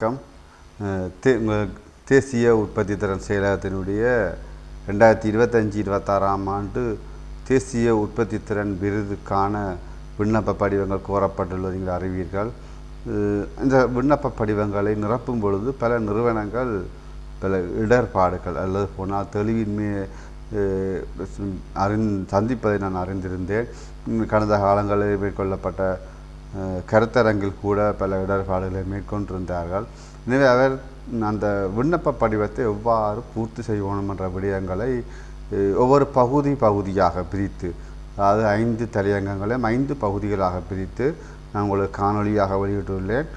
வணக்கம். தேசிய உற்பத்தி திறன் செயலகத்தினுடைய 2025-26ஆம் ஆண்டு தேசிய உற்பத்தி திறன் விருதுக்கான விண்ணப்ப படிவங்கள் கோரப்பட்டுள்ளது நீங்கள் அறிவீர்கள். இந்த விண்ணப்ப படிவங்களை நிரப்பும் பொழுது பல நிறுவனங்கள் பல இடர்பாடுகள் அல்லது போனால் தெளிவின்மை சந்திப்பதை நான் அறிந்திருந்தேன். கடந்த காலங்களில் மேற்கொள்ளப்பட்ட கருத்தரங்கில் கூட பல இடர்பாடுகளை மேற்கொண்டிருந்தார்கள். எனவே அவர் அந்த விண்ணப்ப படிவத்தை எவ்வாறு பூர்த்தி செய்யணும் என்ற விடயங்களை ஒவ்வொரு பகுதியாக பிரித்து, அதாவது 5 தலையங்கங்களையும் 5 பகுதிகளாக பிரித்து நான் உங்களுக்கு காணொலியாக வெளியிட்டுள்ளேன்.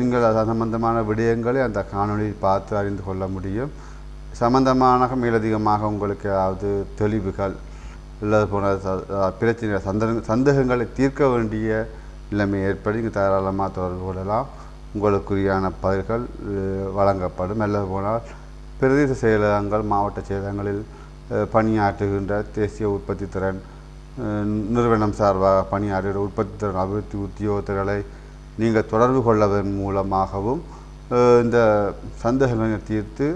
நீங்கள் அது சம்பந்தமான விடயங்களை அந்த காணொலியில் பார்த்து அறிந்து கொள்ள முடியும். சம்பந்தமான மேலதிகமாக உங்களுக்கு ஏதாவது தெளிவுகள் அல்லது போன பிரச்சனை சந்தேகங்களை தீர்க்க வேண்டிய நிலைமை ஏற்படி இங்கே தாராளமாக தொடர்பு கொள்ளலாம். உங்களுக்குரியான பதில்கள் வழங்கப்படும். அல்லது போனால் பிரதேச செயலகங்கள், மாவட்ட செயலகங்களில் பணியாற்றுகின்ற தேசிய உற்பத்தி திறன் நிறுவனம் சார்பாக பணியாற்றுகிற உற்பத்தி திறன் அபிவிருத்தி உத்தியோகத்தர்களை நீங்கள் தொடர்பு கொள்வதன் மூலமாகவும் இந்த சந்தேகங்களை தீர்த்து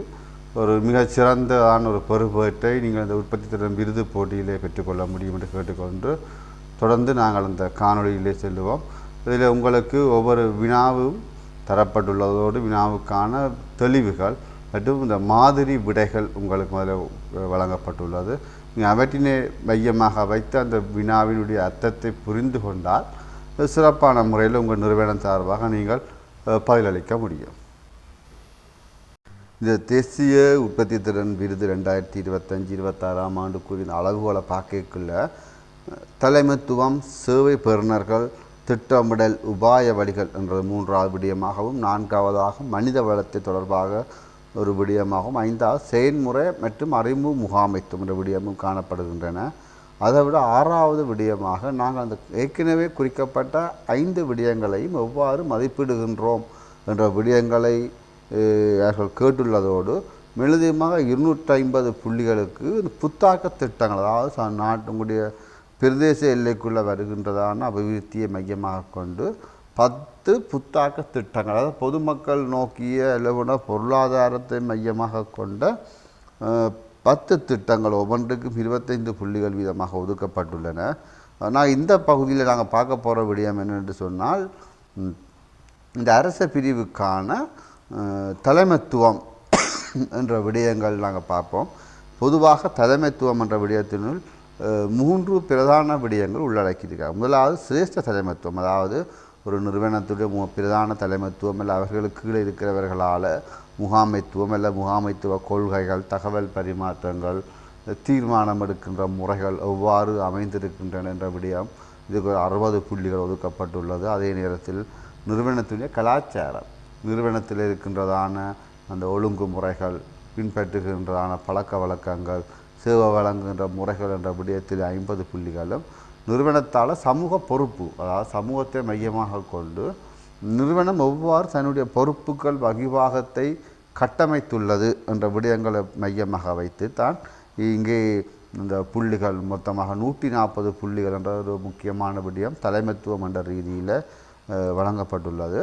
ஒரு மிகச்சிறந்ததான ஒரு பொறுப்பேற்றை நீங்கள் இந்த உற்பத்தி திறன் விருது போட்டியிலே பெற்றுக்கொள்ள முடியும் என்று கேட்டுக்கொண்டு தொடர்ந்து நாங்கள் அந்த காணொலியிலே செல்லுவோம். இதில் உங்களுக்கு ஒவ்வொரு வினாவும் தரப்பட்டுள்ளதோடு வினாவுக்கான தெளிவுகள் மற்றும் இந்த மாதிரி விடைகள் உங்களுக்கு முதல்ல வழங்கப்பட்டுள்ளது. நீங்கள் அவற்றினை மையமாக வைத்து அந்த வினாவினுடைய அர்த்தத்தை புரிந்து கொண்டால் சிறப்பான முறையில் உங்கள் நிறுவனம் சார்பாக நீங்கள் பதிலளிக்க முடியும். இந்த தேசிய உற்பத்தி திறன் விருது 2025-26ஆம் ஆண்டுக்குரிய அளவுகோலை பார்க்கக்குள்ள தலைமைத்துவம், சேவை பெறுநர்கள், திட்டமிடல், உபாய வழிகள் என்ற 3வது விடயமாகவும், 4வதாக மனித வளத்தை தொடர்பாக ஒரு விடயமாகவும், 5வது செயல்முறை மற்றும் அறிவு முகாமைத்துவம் என்ற விடயமும் காணப்படுகின்றன. அதை விட 6வது விடயமாக நாங்கள் அந்த ஏற்கனவே குறிக்கப்பட்ட 5 விடயங்களையும் எவ்வாறு மதிப்பிடுகின்றோம் என்ற விடயங்களை அவர்கள் கேட்டுள்ளதோடு மெழுதியமாக 250 புள்ளிகளுக்கு புத்தாக்க திட்டங்கள், அதாவது நாட்டுடைய பிரதேச எல்லைக்குள்ளே வருகின்றதான அபிவிருத்தியை மையமாக கொண்டு 10 புத்தாக்க திட்டங்கள், அதாவது பொதுமக்கள் நோக்கிய அளவுன பொருளாதாரத்தை மையமாக கொண்ட 10 திட்டங்கள் ஒவ்வொன்றுக்கும் 25 புள்ளிகள் வீதமாக ஒதுக்கப்பட்டுள்ளன. நான் இந்த பகுதியில் நாங்கள் பார்க்க போகிற விடயம் என்னென்று சொன்னால், இந்த அரச பிரிவுக்கான தலைமைத்துவம் என்ற விடயங்கள் நாங்கள் பார்ப்போம். பொதுவாக தலைமைத்துவம் என்ற விடயத்தினுள் 3 பிரதான விடயங்கள் உள்ளடக்கியிருக்காங்க. முதலாவது சிரேஷ்ட தலைமைத்துவம், அதாவது ஒரு நிறுவனத்துடைய பிரதான தலைமைத்துவம் அல்ல அவர்களுக்கு கீழே இருக்கிறவர்களால் முகாமைத்துவம் அல்ல முகாமைத்துவ கொள்கைகள், தகவல் பரிமாற்றங்கள், தீர்மானம் எடுக்கின்ற முறைகள் எவ்வாறு அமைந்திருக்கின்றன என்ற விடயம் இதுக்கு 60 புள்ளிகள் ஒதுக்கப்பட்டுள்ளது. அதே நேரத்தில் நிறுவனத்துடைய கலாச்சாரம், நிறுவனத்தில் இருக்கின்றதான அந்த ஒழுங்குமுறைகள், பின்பற்றுகின்றதான பழக்க வழக்கங்கள், சேவை வழங்குகின்ற முறைகள் என்ற விடயத்தில் 50 புள்ளிகளும், நிறுவனத்தால் சமூக பொறுப்பு, அதாவது சமூகத்தை மையமாக கொண்டு நிறுவனம் எவ்வாறு தன்னுடைய பொறுப்புகள் வகிவாகத்தை கட்டமைத்துள்ளது என்ற விடயங்களை மையமாக வைத்து தான் இங்கே இந்த புள்ளிகள் மொத்தமாக 140 புள்ளிகள் என்ற ஒரு முக்கியமான விடயம் தலைமைத்துவம் என்ற ரீதியில் வழங்கப்பட்டுள்ளது.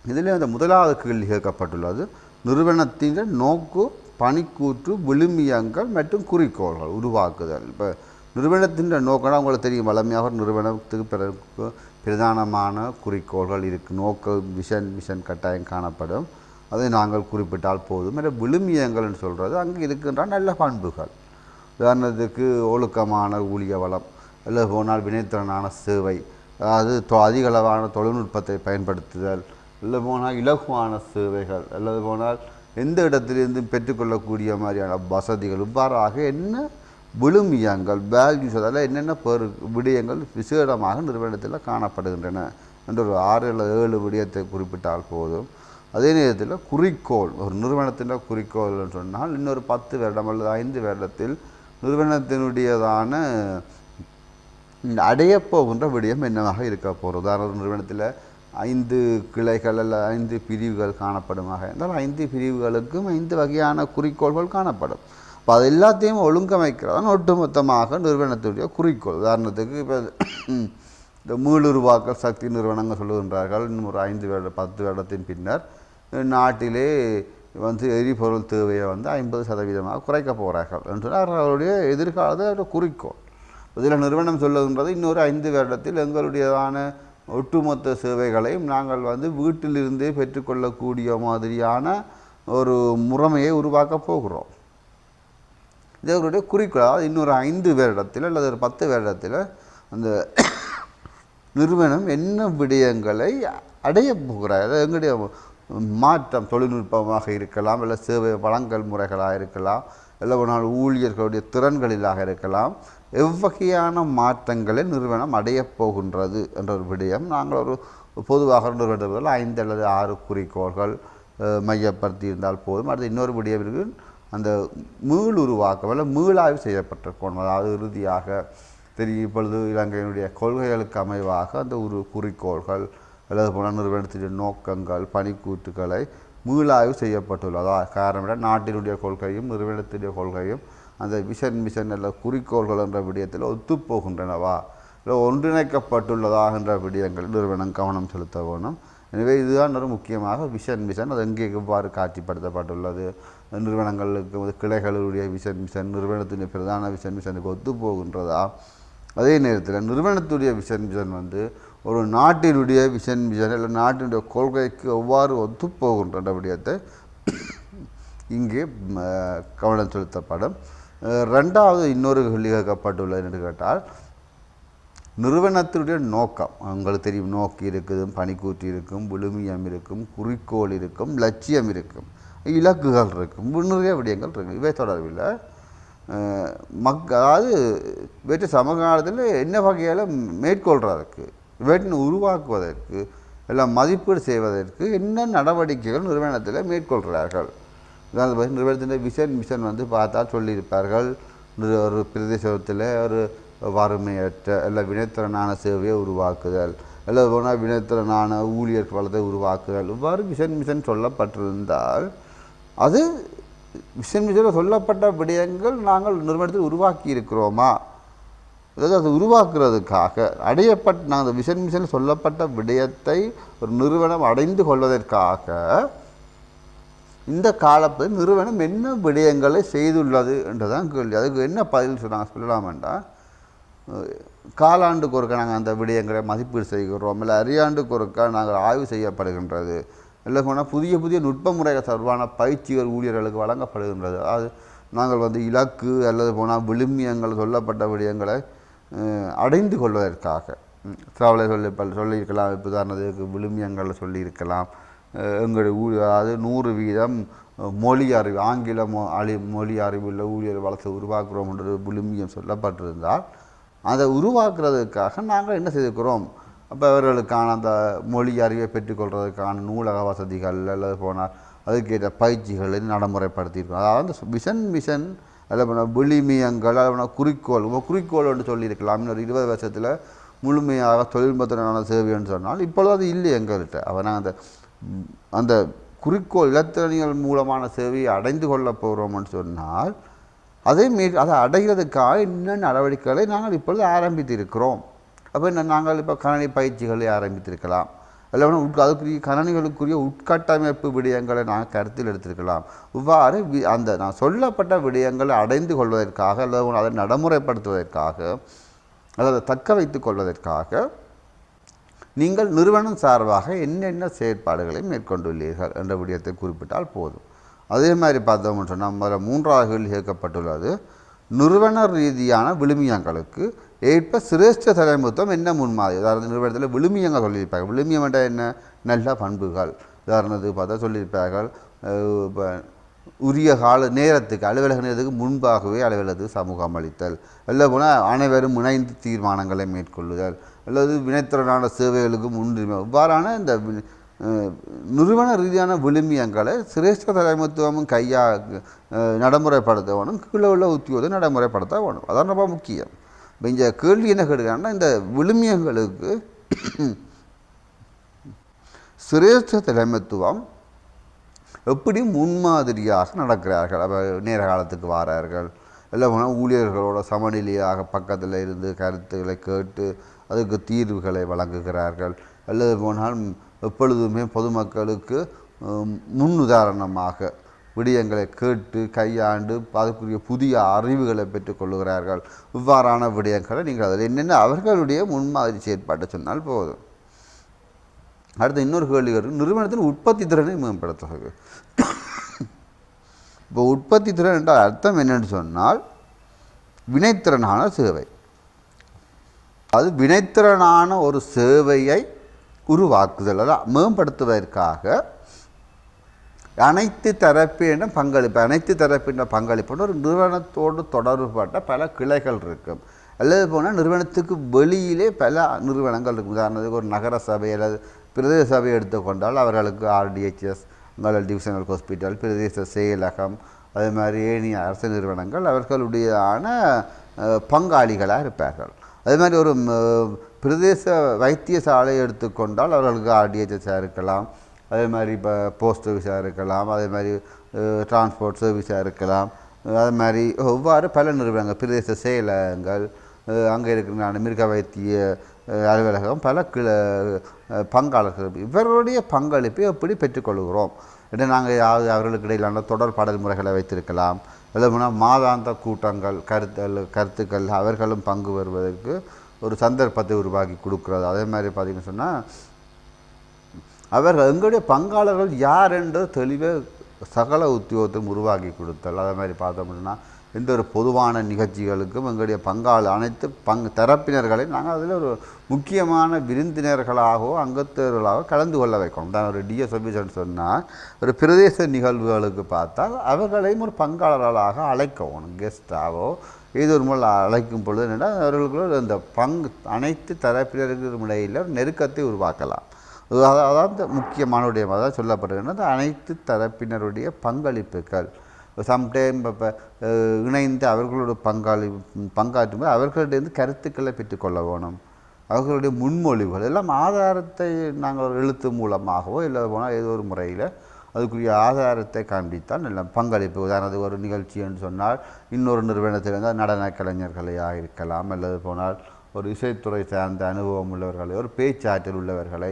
இதில் இந்த முதலாவது கேள்வி கேட்கப்பட்டுள்ளது, நிறுவனத்தின் நோக்கு, பணிக்கூற்று, விழுமியங்கள் மற்றும் குறிக்கோள்கள் உருவாக்குதல். இப்போ நிறுவனத்தின் நோக்கம்னா உங்களுக்கு தெரியும், வளமையாக நிறுவனத்துக்கு பிறகு பிரதானமான குறிக்கோள்கள் இருக்குது. நோக்க மிஷன் கட்டாயம் காணப்படும், அதை நாங்கள் குறிப்பிட்டால் போதும். மற்ற விழுமியங்கள்னு சொல்கிறது அங்கே இருக்கின்ற நல்ல பண்புகள், உதாரணத்துக்கு ஒழுக்கமான ஊழிய வளம், அல்லது போனால் வினைத்திறனான சேவை, அதாவது அதிக அளவான தொழில்நுட்பத்தை பயன்படுத்துதல், இல்லை போனால் இலகுவான சேவைகள், அல்லது போனால் எந்த இடத்திலிருந்து பெற்றுக்கொள்ளக்கூடிய மாதிரியான வசதிகள், இவ்வாறாக என்ன விழுமியங்கள், வேல்யூஸ், அதெல்லாம் என்னென்ன விடயங்கள் விசேடமாக நிறுவனத்தில் காணப்படுகின்றன என்ற ஒரு 6 அல்லது 7 விடயத்தை குறிப்பிட்டால் போதும். அதே நேரத்தில் குறிக்கோள், ஒரு நிறுவனத்தின் குறிக்கோள்னு சொன்னால் இன்னொரு 10 வருடம் அல்லது 5 வருடத்தில் நிறுவனத்தினுடையதான அடையப்போகின்ற விடயம் என்னவாக இருக்க போகிறது. உதாரண நிறுவனத்தில் 5 கிளைகள் அல்ல 5 பிரிவுகள் காணப்படுமாக இருந்தால் 5 பிரிவுகளுக்கும் 5 வகையான குறிக்கோள்கள் காணப்படும். அப்போ அது எல்லாத்தையும் ஒழுங்கமைக்கிறதான் ஒட்டுமொத்தமாக நிறுவனத்துடைய குறிக்கோள். உதாரணத்துக்கு இப்போ இந்த மீளுருவாக்கல் சக்தி நிறுவனங்கள் சொல்லுகின்றார்கள் இன்னும் ஒரு 5 வருடம் 10 வருடத்தின் பின்னர் நாட்டிலே வந்து எரிபொருள் தேவையை வந்து 50% குறைக்க போகிறார்கள் என்று அவருடைய எதிர்காலத்தை குறிக்கோள். இதில் நிறுவனம் சொல்லுகின்றது இன்னொரு 5 வருடத்தில் எங்களுடையதான ஒட்டுமொத்த சேவைகளையும் நாங்கள் வந்து வீட்டிலிருந்தே பெற்றுக்கொள்ளக்கூடிய மாதிரியான ஒரு முறைமையை உருவாக்கப் போகிறோம். இது அவருடைய குறிக்கோள். அதாவது இன்னொரு 5 வருடத்தில் அல்லது ஒரு 10 வருடத்தில் அந்த நிறுவனம் என்ன விடயங்களை அடைய போகிறார். அதாவது எங்களுடைய மாற்றம் தொழில்நுட்பமாக இருக்கலாம், இல்லை சேவை வழங்கல் முறைகளாக இருக்கலாம், இல்லை ஒரு நாள் ஊழியர்களுடைய திறன்களிலாக இருக்கலாம், எவ்வகையான மாற்றங்களை நிறுவனம் அடையப் போகின்றது என்ற ஒரு விடயம் நாங்கள் ஒரு பொதுவாக நிறுவனத்தில் 5 அல்லது 6 குறிக்கோள்கள் மையப்படுத்தி இருந்தால் போதும். அடுத்து இன்னொரு விடயம் இருக்கு, அந்த மீளுருவாக்கம் இல்லை மீளாய்வு செய்யப்பட்டிருக்கணும். அதாவது இறுதியாக தெரியும் இப்பொழுது இலங்கையினுடைய கொள்கைகளுக்கு அமைவாக அந்த ஒரு குறிக்கோள்கள் அல்லது போன நிறுவனத்தினுடைய நோக்கங்கள் பணிக்கூற்றுக்களை மீளாய்வு செய்யப்பட்டுள்ளதா. காரணம் நாட்டினுடைய கொள்கையும் நிறுவனத்தினுடைய கொள்கையும் அந்த மிஷன் அல்ல குறிக்கோள்கள் என்ற விடயத்தில் ஒத்துப்போகின்றனவா, இல்லை ஒன்றிணைக்கப்பட்டுள்ளதா என்ற விடயங்கள் நிறுவனம் கவனம் செலுத்த வேணும். எனவே இதுதான் ஒரு முக்கியமாக மிஷன் அது எங்கே எவ்வாறு காட்சிப்படுத்தப்பட்டுள்ளது, நிறுவனங்களுக்கு கிளைகளுடைய மிஷன் நிறுவனத்தினுடைய பிரதான மிஷனுக்கு ஒத்துப்போகின்றதா. அதே நேரத்தில் நிறுவனத்துடைய மிஷன் வந்து ஒரு நாட்டினுடைய மிஷன் இல்லை நாட்டினுடைய கொள்கைக்கு எவ்வாறு ஒத்துப்போகின்ற விடயத்தை இங்கே கவனம் செலுத்தப்படும். ரெண்டாவது இன்னொரு கேள்வி கேட்கப்பட்டுள்ளது என்று கேட்டால், நிறுவனத்தினுடைய நோக்கம் உங்களுக்கு தெரியும். நோக்கி இருக்குது, பணிக்கூற்றி இருக்கும், விழுமியம் இருக்கும், குறிக்கோள் இருக்கும், லட்சியம் இருக்கும், இலக்குகள் இருக்கும், நிறைய விடயங்கள் இருக்கும். இவை தொடர்பில் அதாவது இவற்றை சமகாலத்தில் என்ன வகையால் மேற்கொள்கிறதுக்கு, இவற்றினை உருவாக்குவதற்கு, எல்லாம் மதிப்பீடு செய்வதற்கு என்ன நடவடிக்கைகள் நிறுவனத்தில் மேற்கொள்கிறார்கள். உதாரணத்துக்கு நிறுவனத்தின் மிஷன் வந்து பார்த்தா சொல்லியிருப்பார்கள், ஒரு பிரதேசத்தில் ஒரு வறுமையற்ற இல்லை வினைத்திறனான சேவையை உருவாக்குதல், அல்லது போனால் வினைத்திறனான ஊழியர் வளத்தை உருவாக்குதல், இவ்வாறு மிஷன் சொல்லப்பட்டிருந்தால் அது மிஷனில் சொல்லப்பட்ட விடயங்கள் நாங்கள் நிறுவனத்தில் உருவாக்கி இருக்கிறோமா, அதாவது அது உருவாக்குறதுக்காக அடையப்பட்ட நாங்கள் மிஷன் சொல்லப்பட்ட விடயத்தை ஒரு நிறுவனம் அடைந்து கொள்வதற்காக இந்த காலத்தில் நிறுவனம் என்ன விடயங்களை செய்துள்ளது என்றுதான் கேள்வி. அதுக்கு என்ன பதில் நாங்கள் சொல்லலாமெண்டா, காலாண்டுக்கு ஒருக்கா நாங்கள் அந்த விடயங்களை மதிப்பீடு செய்கிறோம், இல்லை அரையாண்டுக்கு ஒருக்கா நாங்கள் ஆய்வு செய்யப்படுகின்றது, இல்லை போனால் புதிய புதிய நுட்ப முறைகள் தொடர்பான பயிற்சிகள் ஊழியர்களுக்கு வழங்கப்படுகின்றது. அது நாங்கள் வந்து இலக்கு அல்லது போனால் விழுமியங்கள் சொல்லப்பட்ட விடயங்களை அடைந்து கொள்வதற்காக திராவிட சொல்லியிருக்கலாம். இப்போ உதாரணத்துக்கு விழுமியங்களை சொல்லியிருக்கலாம். எங்களுடைய அதாவது 100% மொழி அறிவு, ஆங்கில மொழி அறிவு உள்ள ஊழியர் வளர்த்து உருவாக்குறோம்ன்றது விழுமியம் சொல்லப்பட்டிருந்தால் அதை உருவாக்குறதுக்காக நாங்கள் என்ன செய்திருக்கிறோம். அப்போ அவர்களுக்கான அந்த மொழி அறிவை பெற்றுக்கொள்வதற்கான நூலக வசதிகள் அல்லது போனால் அதுக்கேற்ற பயிற்சிகளை நடைமுறைப்படுத்தியிருக்கோம். அதாவது மிஷன் அதில் விழுமியங்கள் அதில் குறிக்கோள் என்று சொல்லியிருக்கலாம். இன்னொரு 20 வருஷத்தில் முழுமையாக தொழில்நுட்பத்தினான சேவைன்னு சொன்னால் இப்பொழுது அது இல்லை எங்கள்கிட்ட. அவன் நாங்கள் அந்த குறிக்கோள் இலத்திரனியல் மூலமான சேவையை அடைந்து கொள்ள போகிறோம்னு சொன்னால் அதை அடைகிறதுக்காக என்ன நடவடிக்கைகளை நாங்கள் இப்பொழுது ஆரம்பித்திருக்கிறோம். அப்போ நாங்கள் இப்போ கணனி பயிற்சிகளை ஆரம்பித்திருக்கலாம், இல்லை அதுக்குரிய கணனிகளுக்குரிய உட்கட்டமைப்பு விடயங்களை நாங்கள் கருத்தில் எடுத்திருக்கலாம். இவ்வாறு அந்த நான் சொல்லப்பட்ட விடயங்களை அடைந்து கொள்வதற்காக அல்லது அதை நடைமுறைப்படுத்துவதற்காக அல்லது தக்க வைத்து கொள்வதற்காக நீங்கள் நிறுவனம் சார்பாக என்னென்ன செயற்பாடுகளை மேற்கொண்டுள்ளீர்கள் என்ற விடயத்தை குறிப்பிட்டால் போதும். அதே மாதிரி பார்த்தோம்னு சொன்னால் முதல்ல 3வது கேள்வி கேட்கப்பட்டுள்ளது, நிறுவன ரீதியான விழுமியங்களுக்கு ஏற்ப சிரேஷ்ட தலைமைத்துவம் என்ன முன்மாதிரி. உதாரண நிறுவனத்தில் விழுமியங்கள் சொல்லியிருப்பார்கள். விழுமியம் என்ற என்ன, நல்ல பண்புகள். உதாரணத்துக்கு பார்த்தா சொல்லியிருப்பார்கள், உரிய கால நேரத்துக்கு அலுவலக நேரத்துக்கு முன்பாகவே அலுவலகத்துக்கு சமூகம் அளித்தல், இல்லை போனால் அனைவரும் இணைந்து தீர்மானங்களை மேற்கொள்ளுதல், அல்லது வினைத்திறனான சேவைகளுக்கு முன்னுரிமை. இவ்வாறான இந்த நிறுவன ரீதியான விழுமியங்களை சிரேஷ்ட தலைமைத்துவமும் நடைமுறைப்படுத்த வேணும், கீழே உள்ள உத்தியோகம் நடைமுறைப்படுத்த வேணும். அதான் ரொம்ப முக்கியம். இப்போ இந்த கேள்வி என்ன கேட்குறாங்கன்னா, இந்த விழுமியங்களுக்கு சிரேஷ்ட தலைமைத்துவம் எப்படி முன்மாதிரியாக நடக்கிறார்கள். அப்போ நேர காலத்துக்கு வாரார்கள், எல்லாம் போனால் ஊழியர்களோட சமநிலையாக பக்கத்தில் இருந்து கருத்துக்களை கேட்டு அதுக்கு தீர்வுகளை வழங்குகிறார்கள். அல்லது போனால் எப்பொழுதுமே பொதுமக்களுக்கு முன்னுதாரணமாக விடயங்களை கேட்டு கையாண்டு அதுக்குரிய புதிய அறிவுகளை பெற்றுக்கொள்ளுகிறார்கள். இவ்வாறான விடயங்களை நீங்கள் அதில் என்னென்ன அவர்களுடைய முன்மாதிரி செயற்பாட்டை சொன்னால் போதும். அடுத்த இன்னொரு கேள்வி நிறுவனத்தின் உற்பத்தி திறனை மேம்படுத்துகிறது. இப்போ உற்பத்தி திறன் என்ற அர்த்தம் என்னென்னு சொன்னால் வினைத்திறனான சேவை. அது வினைத்திறனான ஒரு சேவையை உருவாக்குதல், அதாவது மேம்படுத்துவதற்காக அனைத்து தரப்பின பங்களிப்பு ஒரு நிறுவனத்தோடு தொடர்புபட்ட பல கிளைகள் இருக்கும். அல்லது போனால் நிறுவனத்துக்கு வெளியிலே பல நிறுவனங்கள் இருக்கும். உதாரணத்துக்கு ஒரு நகர சபை அல்லது பிரதேச சபையை எடுத்துக்கொண்டால் அவர்களுக்கு RDHS, டிவிஷனல் ஹாஸ்பிட்டல், பிரதேச செயலகம், அதே மாதிரி ஏனைய அரசு நிறுவனங்கள் அவர்களுடையதான பங்காளிகளாக இருப்பார்கள். அதே மாதிரி ஒரு பிரதேச வைத்தியசாலையை எடுத்துக்கொண்டால் அவர்களுக்கு RDHS இருக்கலாம், அதே மாதிரி இப்போ போஸ்ட் ஆஃபீஸாக இருக்கலாம், அதே மாதிரி டிரான்ஸ்போர்ட் சர்வீஸாக இருக்கலாம். அது மாதிரி ஒவ்வாறு பல நிறுவனங்கள், பிரதேச செயலகங்கள், அங்கே இருக்கிற மிருக வைத்திய அலுவலகம், பல பங்காளர்கள். இவர்களுடைய பங்களிப்பை எப்படி பெற்றுக்கொள்கிறோம் என்று நாங்கள் அவர்களுக்கு இடையிலான தொடர்பாடல் முறைகளை வைத்திருக்கலாம். இல்லைன்னா மாதாந்த கூட்டங்கள், கருத்துக்கள் அவர்களும் பங்கு வருவதற்கு ஒரு சந்தர்ப்பத்தை உருவாக்கி கொடுக்குறது. அதே மாதிரி பார்த்திங்கன்னு சொன்னால் அவர்கள் எங்களுடைய பங்காளர்கள் யார் என்று தெளிவாக சகல உத்தியோகத்தையும் உருவாக்கி கொடுத்தல். அதே மாதிரி பார்த்தோம்னா எந்த ஒரு பொதுவான நிகழ்ச்சிகளுக்கும் எங்களுடைய அனைத்து தரப்பினர்களை நாங்கள் அதில் ஒரு முக்கியமான விருந்தினர்களாகவோ அங்கத்தவர்களாகவோ கலந்து கொள்ள வைக்கணும். தான் ஒரு டிஎஸ் ஆஃபீஸர்னு சொன்னால் ஒரு பிரதேச நிகழ்வுகளுக்கு பார்த்தால் அவர்களையும் ஒரு பங்காளர்களாக அழைக்கணும். கெஸ்டாகவோ ஏதோ ஒரு முறை அழைக்கும் பொழுது என்னென்னா அவர்களுக்குள்ள இந்த அனைத்து தரப்பினர்களுக்கும் இடையில் நெருக்கத்தை உருவாக்கலாம். அதாவது முக்கியமான விடயமாக தான் சொல்லப்படுகிறது அனைத்து தரப்பினருடைய பங்களிப்புகள். சம்டைம் இப்போ இணைந்து அவர்களோட பங்காற்றும்போது அவர்களிடந்து கருத்துக்களை பெற்றுக்கொள்ள வேணும். அவர்களுடைய முன்மொழிவுகள் எல்லாம் ஆதாரத்தை நாங்கள் எழுத்து மூலமாகவோ இல்லை போனால் ஏதோ ஒரு முறையில் அதுக்குரிய ஆதாரத்தை காண்பித்தால் நல்ல பங்களிப்பு. உதாரணத்துக்கு ஒரு நிகழ்ச்சி என்று சொன்னால் இன்னொரு நிறுவனத்திலிருந்து நடன கலைஞர்களையாக இருக்கலாம், அல்லது போனால் ஒரு இசைத்துறை சார்ந்த அனுபவம் உள்ளவர்களை, ஒரு பேச்சாற்றல் உள்ளவர்களை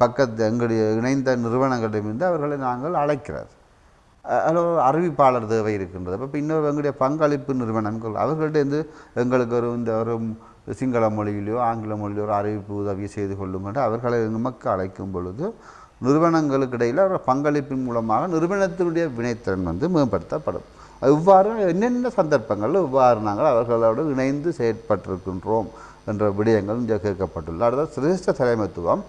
பக்கத்து எங்களுடைய இணைந்த நிறுவனங்களிடமிருந்து அவர்களை நாங்கள் அழைக்கிறது. அதில் ஒரு அறிவிப்பாளர் தேவை இருக்கின்றது. இப்போ இன்னொரு எங்களுடைய பங்களிப்பு நிறுவனங்கள் அவர்கள்டேருந்து எங்களுக்கு ஒரு சிங்கள மொழியிலையோ ஆங்கில மொழியிலோ ஒரு அறிவிப்பு உதவி செய்து கொள்ளும் அவர்களை நமக்கு அழைக்கும் பொழுது நிறுவனங்களுக்கு இடையில் ஒரு பங்களிப்பின் மூலமாக நிறுவனத்தினுடைய வினைத்திறன் மேம்படுத்தப்படும். இவ்வாறு என்னென்ன சந்தர்ப்பங்களில் இவ்வாறு நாங்கள் அவர்களோடு இணைந்து செயற்பட்டிருக்கின்றோம் என்ற விடயங்கள் இங்கே கேட்கப்பட்டுள்ளது. அடுத்த சிரேஷ்ட தலைமைத்துவம்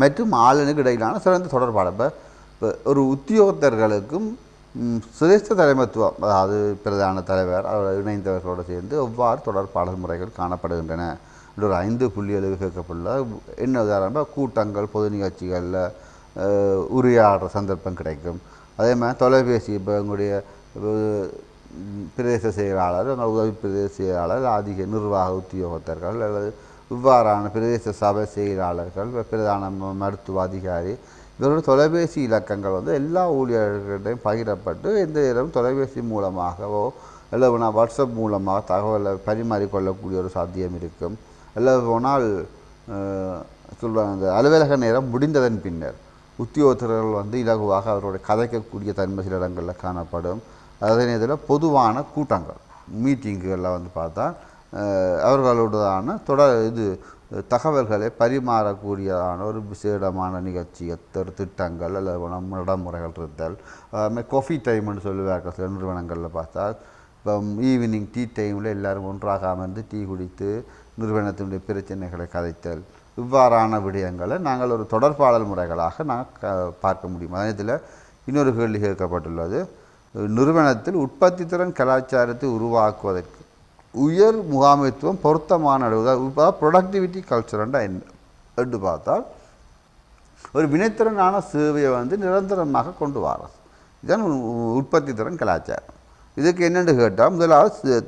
மற்றும் ஆளுநருக்கு இடையிலான சிறந்த தொடர்பாடு. இப்போ ஒரு உத்தியோகத்தர்களுக்கும் சிரேஷ்ட தலைமைத்துவம், அதாவது பிரதான தலைவர் அவர் இணைந்தவர்களோடு சேர்ந்து எவ்வாறு தொடர்பாடல் முறைகள் காணப்படுகின்றன என்ற ஒரு 5 புள்ளிகளுக்கு கேட்கப்பட்டுள்ள. என்ன உதாரணமாக கூட்டங்கள், பொது நிகழ்ச்சிகளில் உரையாடுற சந்தர்ப்பம் கிடைக்கும். அதே மாதிரி தொலைபேசி, இப்போ எங்களுடைய பிரதேச செயலாளர், உதவி பிரதேச செயலாளர், அதிக நிர்வாக உத்தியோகத்தர்கள் அல்லது இவ்வாறான பிரதேச சபை செயலாளர்கள், பிரதான மருத்துவ அதிகாரி இவரோட தொலைபேசி இலக்கங்கள் எல்லா ஊழியர்களிடையும் பகிரப்பட்டு எந்த நேரம் தொலைபேசி மூலமாகவோ அல்லது வாட்ஸ்அப் மூலமாக தகவலை பரிமாறிக்கொள்ளக்கூடிய ஒரு சாத்தியம் இருக்கும். அல்லது போனால் சொல்லுவாங்க இந்த அலுவலக நேரம் முடிந்ததன் பின்னர் உத்தியோகத்தர்கள் இலகுவாக அவருடைய கதைக்கக்கூடிய தன்மை சில இடங்களில் காணப்படும். அதே நேரத்தில் பொதுவான கூட்டங்கள், மீட்டிங்குகளில் பார்த்தா அவர்களோடான தகவல்களை பரிமாறக்கூடியதான ஒரு விசேடமான நிகழ்ச்சி, திட்டங்கள் அல்லது நடைமுறைகள் இருத்தல். காஃபி டைம்னு சொல்லுவார்கள் சில நிறுவனங்களில் பார்த்தா. இப்போ ஈவினிங் டீ டைமில் எல்லோரும் ஒன்றாக அமர்ந்து டீ குடித்து நிறுவனத்தினுடைய பிரச்சனைகளை கதைத்தல். இவ்வாறான விடயங்களை நாங்கள் ஒரு தொடர்பாடல் முறைகளாக நாங்கள் பார்க்க முடியும். அதே நேரத்தில் இன்னொரு கேள்வி கேட்கப்பட்டுள்ளது, நிறுவனத்தில் உற்பத்தி திறன் கலாச்சாரத்தை உருவாக்குவதற்கு உயர் முகாமைத்துவம் பொருத்தமான அளவு ப்ரொடக்டிவிட்டி கல்ச்சர்ண்டா என்று பார்த்தால் ஒரு வினைத்திறனான சேவையை நிரந்தரமாக கொண்டு வர்றது. இதுதான் உற்பத்தி திறன் கலாச்சாரம். இதுக்கு என்னென்னு கேட்டால் முதலாவது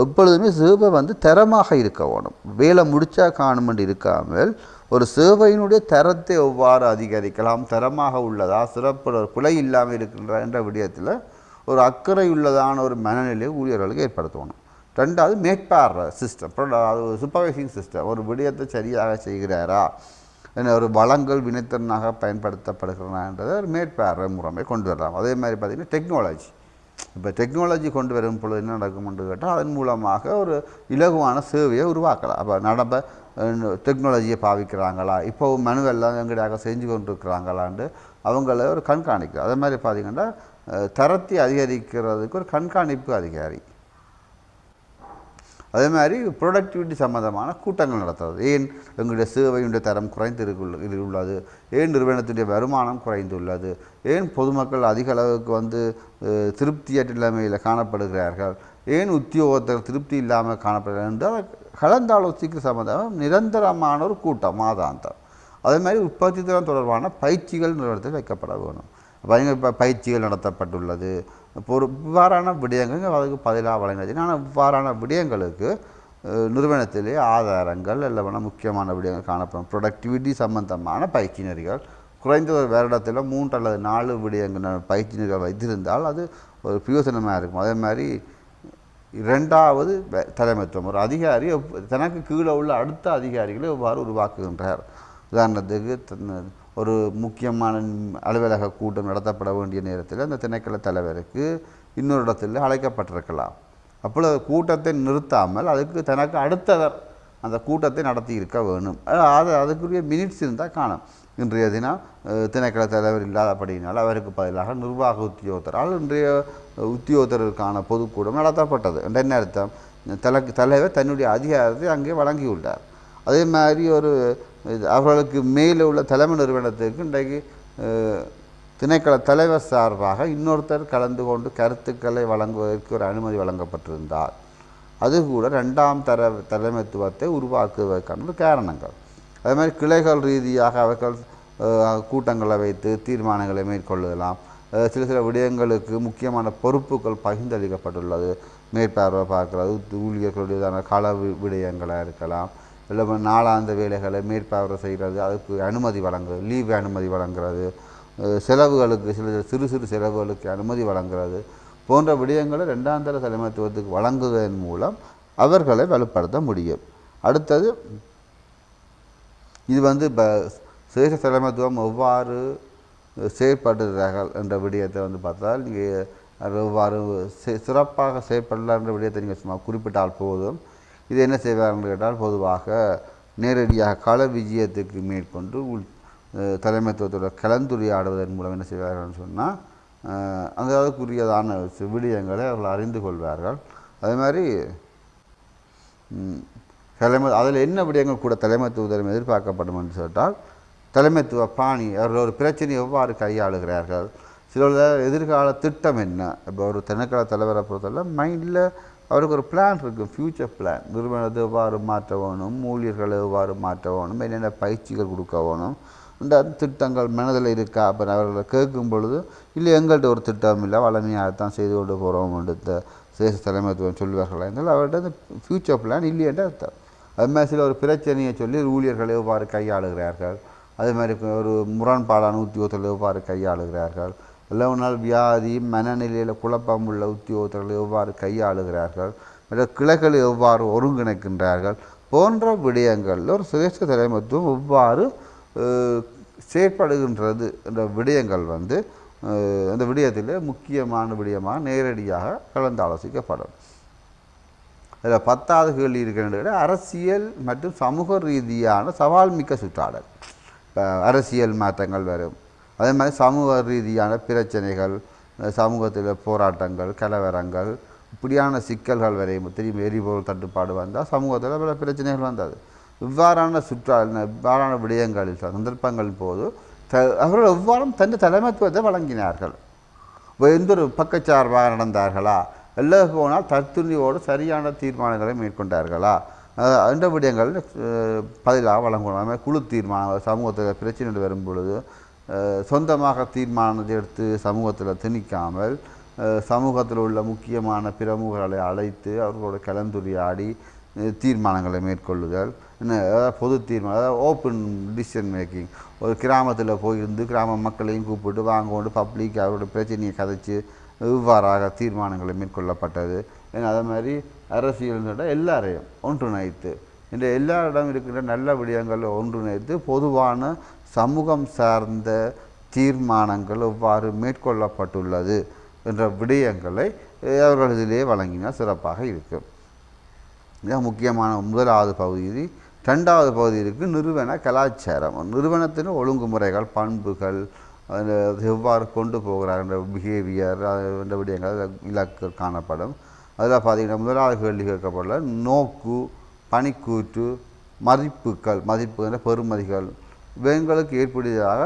எப்பொழுதுமே சேவை தரமாக இருக்க வேணும். வேலை முடித்தா காணுமென்று இருக்காமல் ஒரு சேவையினுடைய தரத்தை எவ்வாறு அதிகரிக்கலாம், தரமாக உள்ளதா, சிறப்பு பிழை இல்லாமல் இருக்கின்ற என்ற விடயத்தில் ஒரு அக்கறையுள்ளதான ஒரு மனநிலையை ஊழியர்களுக்கு ஏற்படுத்தணும். ரெண்டாவது மேற்பார்வை சிஸ்டம், அது சூப்பர்வைசிங் சிஸ்டம். ஒரு விடயத்தை சரியாக செய்கிறாரா, என்ன ஒரு வளங்கள் வினைத்திறனாக பயன்படுத்தப்படுகிறனான்றதை ஒரு மேற்பார்வை முறைமை கொண்டு வரலாம். அதே மாதிரி பார்த்திங்கன்னா டெக்னாலஜி, இப்போ டெக்னாலஜி கொண்டு வரும் பொழுது என்ன நடக்கும்னு கேட்டால் அதன் மூலமாக ஒரு இலகுவான சேவையை உருவாக்கலாம். அப்போ நடப்ப டெக்னாலஜியை பாவிக்கிறாங்களா, இப்போ மனுவெல்லாம் எங்கடையாக செஞ்சு கொண்டு இருக்கிறாங்களான்னு அவங்கள ஒரு கண்காணிக்கிறது. அதே மாதிரி பார்த்திங்கன்னா தரத்தை அதிகரிக்கிறதுக்கு ஒரு கண்காணிப்பு அதிகாரி. அதே மாதிரி ப்ரொடக்டிவிட்டி சம்மந்தமான கூட்டங்கள் நடத்துறது. ஏன் எங்களுடைய சேவையுடைய தரம் குறைந்து உள்ளது, ஏன் நிறுவனத்துடைய வருமானம் குறைந்துள்ளது, ஏன் பொதுமக்கள் அதிக அளவுக்கு திருப்தியற்ற நிலைமையில் காணப்படுகிறார்கள், ஏன் உத்தியோகத்தர் திருப்தி இல்லாமல் காணப்படுகிறார் என்று அதை கலந்தாலோசிக்கிற சம்மந்தமாக நிரந்தரமான ஒரு கூட்டம் மாதாந்தம். அதே மாதிரி உற்பத்தி திறன் தொடர்பான பயிற்சிகள் நிறுவனத்தில் வைக்கப்பட வேணும். இப்போ பயிற்சிகள் நடத்தப்பட்டுள்ளது. ஒரு இவ்வாறான விடயங்கள் அதுக்கு பதிலாக வழங்கினது. ஆனால் இவ்வாறான விடயங்களுக்கு நிறுவனத்திலே ஆதாரங்கள் இல்லைனா முக்கியமான விடயங்கள் காணப்படும். ப்ரொடக்டிவிட்டி சம்பந்தமான பயிற்சி நெறிகள் குறைந்த ஒரு வருடத்தில் 3 அல்லது 4 விடயங்கள் பயிற்சி நெறிகள் வைத்திருந்தால் அது ஒரு பிரயோசனமாக இருக்கும். அதே மாதிரி இரண்டாவது தலைமைத்துவம். ஒரு அதிகாரி தனக்கு கீழே உள்ள அடுத்த அதிகாரிகளை எவ்வாறு உருவாக்குகின்றார். உதாரணத்துக்கு ஒரு முக்கியமான அலுவலக கூட்டம் நடத்தப்பட வேண்டிய நேரத்தில் அந்த திணைக்கள தலைவருக்கு இன்னொரு இடத்தில் அழைக்கப்பட்டிருக்கலாம். அப்பொழுது கூட்டத்தை நிறுத்தாமல் அதுக்கு தனக்கு அடுத்தவர் அந்த கூட்டத்தை நடத்தி இருக்க வேணும். அதுக்குரிய மினிட்ஸ் இருந்தால் காணும். இன்றைய தினம் திணைக்கள தலைவர் இல்லாதபடியினால் அவருக்கு பதிலாக நிர்வாக உத்தியோகத்தரால் இன்றைய உத்தியோகத்தருக்கான பொதுக்கூடம் நடத்தப்பட்டது. என்ன அர்த்தம்? தலைவர் தன்னுடைய அதிகாரத்தை அங்கே வழங்கியுள்ளார். அதே மாதிரி அவர்களுக்கு மேலே உள்ள தலைமை நிறுவனத்திற்கு இன்றைக்கு திணைக்கள தலைவர் சார்பாக இன்னொருத்தர் கலந்து கொண்டு கருத்துக்களை வழங்குவதற்கு ஒரு அனுமதி வழங்கப்பட்டிருந்தால் அது கூட 2ஆம் தர தலைமைத்துவத்தை உருவாக்குவதற்கான காரணங்கள். அதே மாதிரி கிளைகள் ரீதியாக அவர்கள் கூட்டங்களை வைத்து தீர்மானங்களை மேற்கொள்ளலாம். சில விடயங்களுக்கு முக்கியமான பொறுப்புகள் பகிர்ந்தளிக்கப்பட்டுள்ளது. மேற்பார்வை பார்க்குறது, ஊழியர்களுடையதான கள விடயங்களாக இருக்கலாம், இல்லை நாளாந்த வேலைகளை மேற்பார்வை செய்கிறது, அதுக்கு அனுமதி வழங்குறது, லீவ் அனுமதி வழங்குறது, செலவுகளுக்கு சிறு சிறு செலவுகளுக்கு அனுமதி வழங்குறது போன்ற விடயங்களை 2ஆம் தர தலைமைத்துவத்துக்கு வழங்குவதன் மூலம் அவர்களை வலுப்படுத்த முடியும். அடுத்தது இது இப்போ சிரேஷ்ட தலைமைத்துவம் எவ்வாறு செயற்படுகிறார்கள் என்ற விடயத்தை பார்த்தால் நீங்கள் எவ்வாறு சிறப்பாக செயற்படலாம் என்ற விடயத்தை நீங்கள் சும்மா குறிப்பிட்டால் போதும். இது என்ன செய்வார்கள் கேட்டால் பொதுவாக நேரடியாக கள விஜயத்துக்கு மேற்கொண்டு தலைமைத்துவத்தோட கலந்துரையாடுவதன் மூலம் என்ன செய்வார்கள்னு சொன்னால் அதுக்குரியதான விடயங்களை அவர்கள் அறிந்து கொள்வார்கள். அதே மாதிரி அதில் என்ன விடயங்கள் கூட தலைமைத்துவம் எதிர்பார்க்கப்படும் என்று சொன்னால் தலைமைத்துவ பாணி, அவர்கள் ஒரு பிரச்சனையை எவ்வாறு கையாளுகிறார்கள், சில எதிர்கால திட்டம் என்ன. இப்போ ஒரு திணைக்கள தலைவரை பொறுத்தவரை மைண்டில் அவருக்கு ஒரு பிளான் இருக்குது, ஃப்யூச்சர் பிளான். நிறுவனத்தை எவ்வாறு மாற்ற வேணும், ஊழியர்களை எவ்வாறு மாற்ற வேணும், என்னென்ன பயிற்சிகள் கொடுக்க வேணும், இந்த திட்டங்கள் மனதில் இருக்கா. அப்போ அவர்களை கேட்கும் பொழுது இல்லை எங்கள்கிட்ட ஒரு திட்டம் இல்லை, வளமையாகத்தான் செய்து கொண்டு போகிறோம் என்று சேஷ தலைமைத்துவம் சொல்வார்கள் என்றால் அவர்கிட்ட இந்த ஃப்யூச்சர் பிளான் இல்லையென்ற அர்த்தம். அது மாதிரி சில ஒரு பிரச்சனையை சொல்லி ஊழியர்களை எவ்வாறு கையாளுகிறார்கள், அதே மாதிரி ஒரு முரண்பாடான உத்தியோகத்தில் எவ்வாறு கையாளுகிறார்கள், இல்லை ஒரு நாள் வியாதி மனநிலையில் குழப்பம் உள்ள உத்தியோகத்தர்களை எவ்வாறு கையாளுகிறார்கள், கிளைகளை எவ்வாறு ஒருங்கிணைக்கின்றார்கள் போன்ற விடயங்களில் ஒரு சிரேஷ்ட தலைமைத்துவம் எவ்வாறு செயற்படுகின்றது என்ற விடயங்கள் அந்த விடயத்தில் முக்கியமான விடயமாக நேரடியாக கலந்து ஆலோசிக்கப்படும். இதில் 10வது கேள்வி இருக்கின்ற அரசியல் மற்றும் சமூக ரீதியான சவால் மிக்க சுற்றாடல். இப்போ அரசியல் மாற்றங்கள் வரும், அதே மாதிரி சமூக ரீதியான பிரச்சனைகள், சமூகத்தில் போராட்டங்கள், கலவரங்கள், இப்படியான சிக்கல்கள் வரையும் திரும்பி எரிபொருள் தட்டுப்பாடு வந்தால் சமூகத்தில் பல பிரச்சனைகள் வந்தது. இவ்வாறான விடயங்களில் சந்தர்ப்பங்களின் போது அவர்கள் எவ்வாறும் தன் தலைமைத்துவத்தை வழங்கினார்கள். எந்த ஒரு பக்கச்சார்பாக நடந்தார்களா, எல்லாம் போனால் தத்துணியோடு சரியான தீர்மானங்களை மேற்கொண்டார்களா என்ற விடயங்கள் பதிலாக வழங்கணும். குழு தீர்மானங்கள் சமூகத்தில் பிரச்சனை வரும் பொழுது சொந்தமாக தீர்மானத்தை எடுத்து சமூகத்தில் திணிக்காமல் சமூகத்தில் உள்ள முக்கியமான பிரமுகர்களை அழைத்து அவர்களோட கலந்துரையாடி தீர்மானங்களை மேற்கொள்ளுதல், பொது தீர்மானம், அதாவது ஓப்பன் டிசிஷன் மேக்கிங். ஒரு கிராமத்தில் போயிருந்து கிராம மக்களையும் கூப்பிட்டு வாங்க கொண்டு பப்ளிக் அவரோட பிரச்சனையை கதைச்சு இவ்வாறாக தீர்மானங்களை மேற்கொள்ளப்பட்டது. ஏன்னா அதே மாதிரி அரசியல் எல்லாரையும் ஒன்றிணைத்து இந்த எல்லாரிடம் இருக்கின்ற நல்ல விடயங்களை ஒன்றிணைத்து பொதுவான சமூகம் சார்ந்த தீர்மானங்கள் எவ்வாறு மேற்கொள்ளப்பட்டுள்ளது என்ற விடயங்களை அவர்கள் இதிலே வழங்கினால் சிறப்பாக இருக்கும். மிக முக்கியமான முதலாவது பகுதி. ரெண்டாவது பகுதி இருக்குது நிறுவன கலாச்சாரம். நிறுவனத்தின் ஒழுங்குமுறைகள், பண்புகள், எவ்வாறு கொண்டு போகிறார்கள், பிஹேவியர், என்ற விடயங்கள் இலக்கு காணப்படும். அதில் பார்த்திங்கன்னா முதலாவது கேள்வி கேட்கப்படல நோக்கு, பணிக்கூற்று, மதிப்புகிற பெறுமதிகள் இவங்களுக்கு ஏற்படுவதாக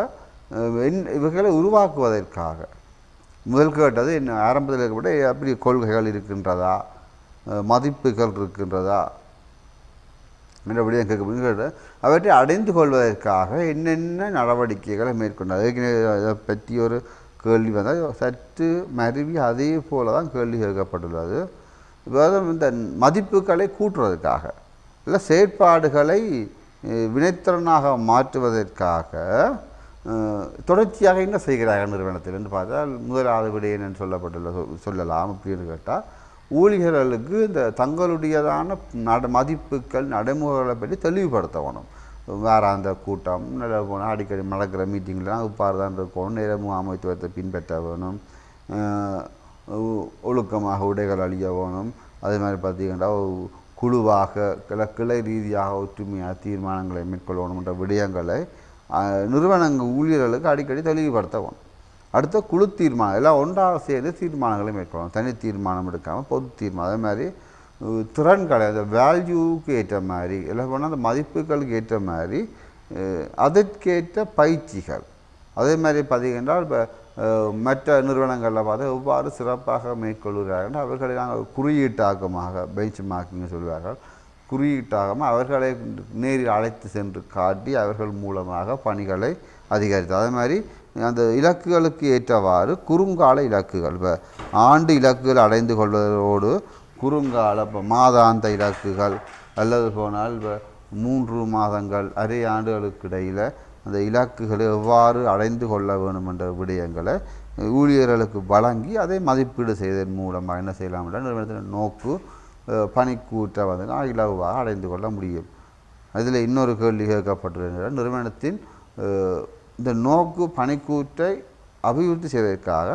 இவைகளை உருவாக்குவதற்காக முதல் கேட்டது என்ன ஆரம்பத்தில் இருக்கப்பட்ட அப்படி கொள்கைகள் இருக்கின்றதா, மதிப்புகள் இருக்கின்றதா என்ற விடயம் கேட்க அவற்றை அடைந்து கொள்வதற்காக என்னென்ன நடவடிக்கைகளை மேற்கொண்டார். இதை பற்றி ஒரு கேள்வி வந்தால் சற்று மருவி அதே போல தான் கேள்வி கேட்கப்பட்டுள்ளது. இந்த மதிப்புகளை கூட்டுவதற்காக இல்லை செயற்பாடுகளை வினைத்திறனாக மாற்றுவதற்காக தொடர்ச்சியாக என்ன செய்கிறார்கள் நிறுவனத்தில் என்று பார்த்தால் முதலாவது விடயம் என்று சொல்லலாம். அப்படின்னு கேட்டால் ஊழியர்களுக்கு இந்த தங்களுடையதான மதிப்புகள் நடைமுறைகளை பற்றி தெளிவுபடுத்தணும். வேறு அந்த கூட்டம் நல்ல போனால் அடிக்கடி நடக்கிற மீட்டிங்லாம் இவ்வாறு தான் இருக்கணும், நேர முகாமைத்துவத்தை பின்பற்ற வேணும், ஒழுக்கமாக உடைகள் அழிய வேணும். அதே மாதிரி பார்த்திங்கன்னா குழுவாக கிளை ரீதியாக ஒற்றுமையாக தீர்மானங்களை மேற்கொள்ளணும் என்ற விடயங்களை நிறுவனங்கள் ஊழியர்களுக்கு அடிக்கடி தெளிவுபடுத்தணும். அடுத்த குழு தீர்மானம் எல்லாம் ஒன்றாக சேர்ந்து தீர்மானங்களை மேற்கொள்ளணும். தனி தீர்மானம் எடுக்காமல் பொது தீர்மானம். அதே மாதிரி திறன்களை அந்த வேல்யூவுக்கு ஏற்ற மாதிரி எல்லாம் போனால் அந்த மதிப்புகளுக்கு ஏற்ற மாதிரி அதற்கேற்ற பயிற்சிகள். அதே மாதிரி பார்த்திங்கன்னா இப்போ மற்ற நிறுவனங்களில் பார்த்தா எவ்வாறு சிறப்பாக மேற்கொள்கிறார்கள் அவர்களை நாங்கள் குறியீட்டாக்கமாக பெஞ்ச் மார்க்கிங் சொல்வார்கள். குறியீட்டாகமாக அவர்களை நேரில் அழைத்து சென்று காட்டி அவர்கள் மூலமாக பணிகளை அதிகரித்து அதே மாதிரி அந்த இலக்குகளுக்கு ஏற்றவாறு குறுங்கால இலக்குகள் இப்போ ஆண்டு இலக்குகள் அடைந்து கொள்வதோடு குறுங்கால இப்போ மாதாந்த இலக்குகள் அல்லது போனால் இப்போ 3 மாதங்கள் அரை ஆண்டுகளுக்கு இடையில் அந்த இலக்குகளை எவ்வாறு அடைந்து கொள்ள வேண்டும் என்ற விடயங்களை ஊழியர்களுக்கு வழங்கி அதை மதிப்பீடு செய்வதன் மூலமாக என்ன செய்யலாம் என்ற நிறுவனத்தின் நோக்கு பணிக்கூற்றை இலகுவாக அடைந்து கொள்ள முடியும். அதில் இன்னொரு கேள்வி கேட்கப்பட்டிருக்கிற நிறுவனத்தின் இந்த நோக்கு பணிக்கூற்றை அபிவிருத்தி செய்வதற்காக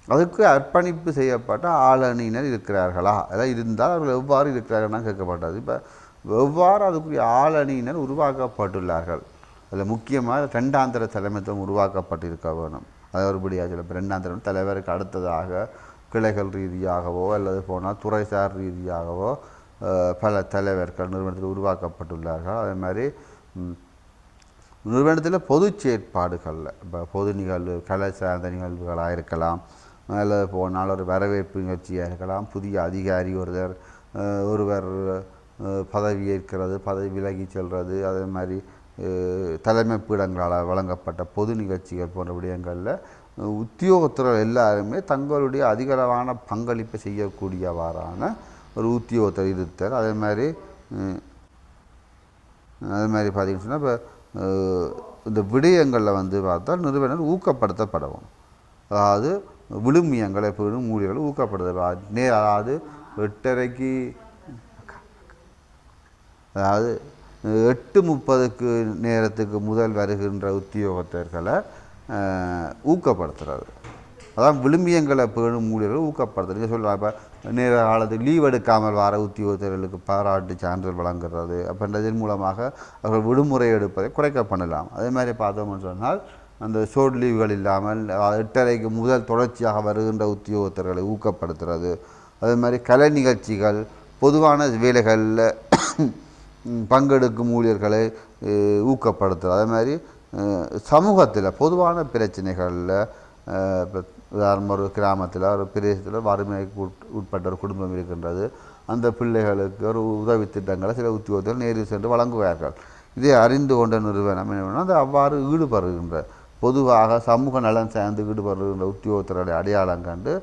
அதுக்கு அர்ப்பணிப்பு செய்யப்பட்ட ஆளணியினர் இருக்கிறார்களா, அதெல்லாம் இருந்தால் அவர்கள் எவ்வாறு இருக்கிறார்கள்னா கேட்கப்பட்டது. இப்போ எவ்வாறு அதுக்குரிய ஆளணியினர் உருவாக்கப்பட்டுள்ளார்கள், அதில் முக்கியமாக ரெண்டாந்தர தலைமைத்துவம் உருவாக்கப்பட்டிருக்க வேணும். அது ஒருபடியாக சொல்ல இப்போ ரெண்டாந்தரம் தலைவருக்கு அடுத்ததாக கிளைகள் ரீதியாகவோ அல்லது போனால் துறைசார் ரீதியாகவோ பல தலைவர்கள் நிறுவனத்தில் உருவாக்கப்பட்டுள்ளார்கள். அதே மாதிரி நிறுவனத்தில் பொது செயற்பாடுகளில் இப்போ பொது நிகழ்வு கலை சார்ந்த நிகழ்வுகளாக இருக்கலாம், அல்லது போனால் ஒரு வரவேற்பு நிகழ்ச்சியாக இருக்கலாம், புதிய அதிகாரி ஒருவர் பதவி ஏற்கிறது, பதவி விலகி செல்வது, அதே மாதிரி தலைமை பீடங்களால் வழங்கப்பட்ட பொது நிகழ்ச்சிகள் போன்ற விடயங்களில் உத்தியோகத்தர்கள் எல்லாருமே தங்களுடைய அதிகளவான பங்களிப்பை செய்யக்கூடியவாறான ஒரு உத்தியோகத்தர் இருத்தல். அதே மாதிரி பார்த்திங்கன்னு சொன்னால் இப்போ இந்த விடயங்களில் பார்த்தால் நிறுவனர் ஊக்கப்படுத்தப்படணும். அதாவது விழுமியங்களை பெறும் ஊழியர்கள் ஊக்கப்படுத்த அதாவது 8:30க்கு அதாவது 8:30க்கு நேரத்துக்கு முதல் வருகின்ற உத்தியோகத்தர்களை ஊக்கப்படுத்துறது. அதான் விழுமியங்களை பேணும் ஊழியர்கள் ஊக்கப்படுத்துறது. நீங்கள் சொல்லலாம் இப்போ நேர காலத்துக்கு லீவ் எடுக்காமல் வர உத்தியோகத்தர்களுக்கு பாராட்டு சான்றிதழ் வழங்குறது அப்படின்றதன் மூலமாக அவர்கள் விடுமுறை எடுப்பதை குறைக்க பண்ணலாம். அதே மாதிரி பார்த்தோம்னு சொன்னால் அந்த ஷோர்ட் லீவுகள் இல்லாமல் 8:30க்கு முதல் தொடர்ச்சியாக வருகின்ற உத்தியோகத்தர்களை ஊக்கப்படுத்துறது. அதே மாதிரி கலை நிகழ்ச்சிகள், பொதுவான வேலைகளில் பங்கெடுக்கும் ஊழியர்களை ஊக்கப்படுத்துறது. அதே மாதிரி சமூகத்தில் பொதுவான பிரச்சனைகளில் இப்போ உதாரணம் ஒரு கிராமத்தில் ஒரு பிரதேசத்தில் வறுமைக்கு உட்பட்ட ஒரு குடும்பம் இருக்கின்றது, அந்த பிள்ளைகளுக்கு ஒரு உதவி திட்டங்களை சில உத்தியோகத்தில் நேரில் சென்று வழங்குவார்கள். இதை அறிந்து கொண்ட நிறுவனம் என்ன அது அவ்வாறு ஈடுபடுகின்ற பொதுவாக சமூக நலன் சார்ந்து ஈடுபடுகின்ற உத்தியோகத்தர்களை அடையாளம் கண்டு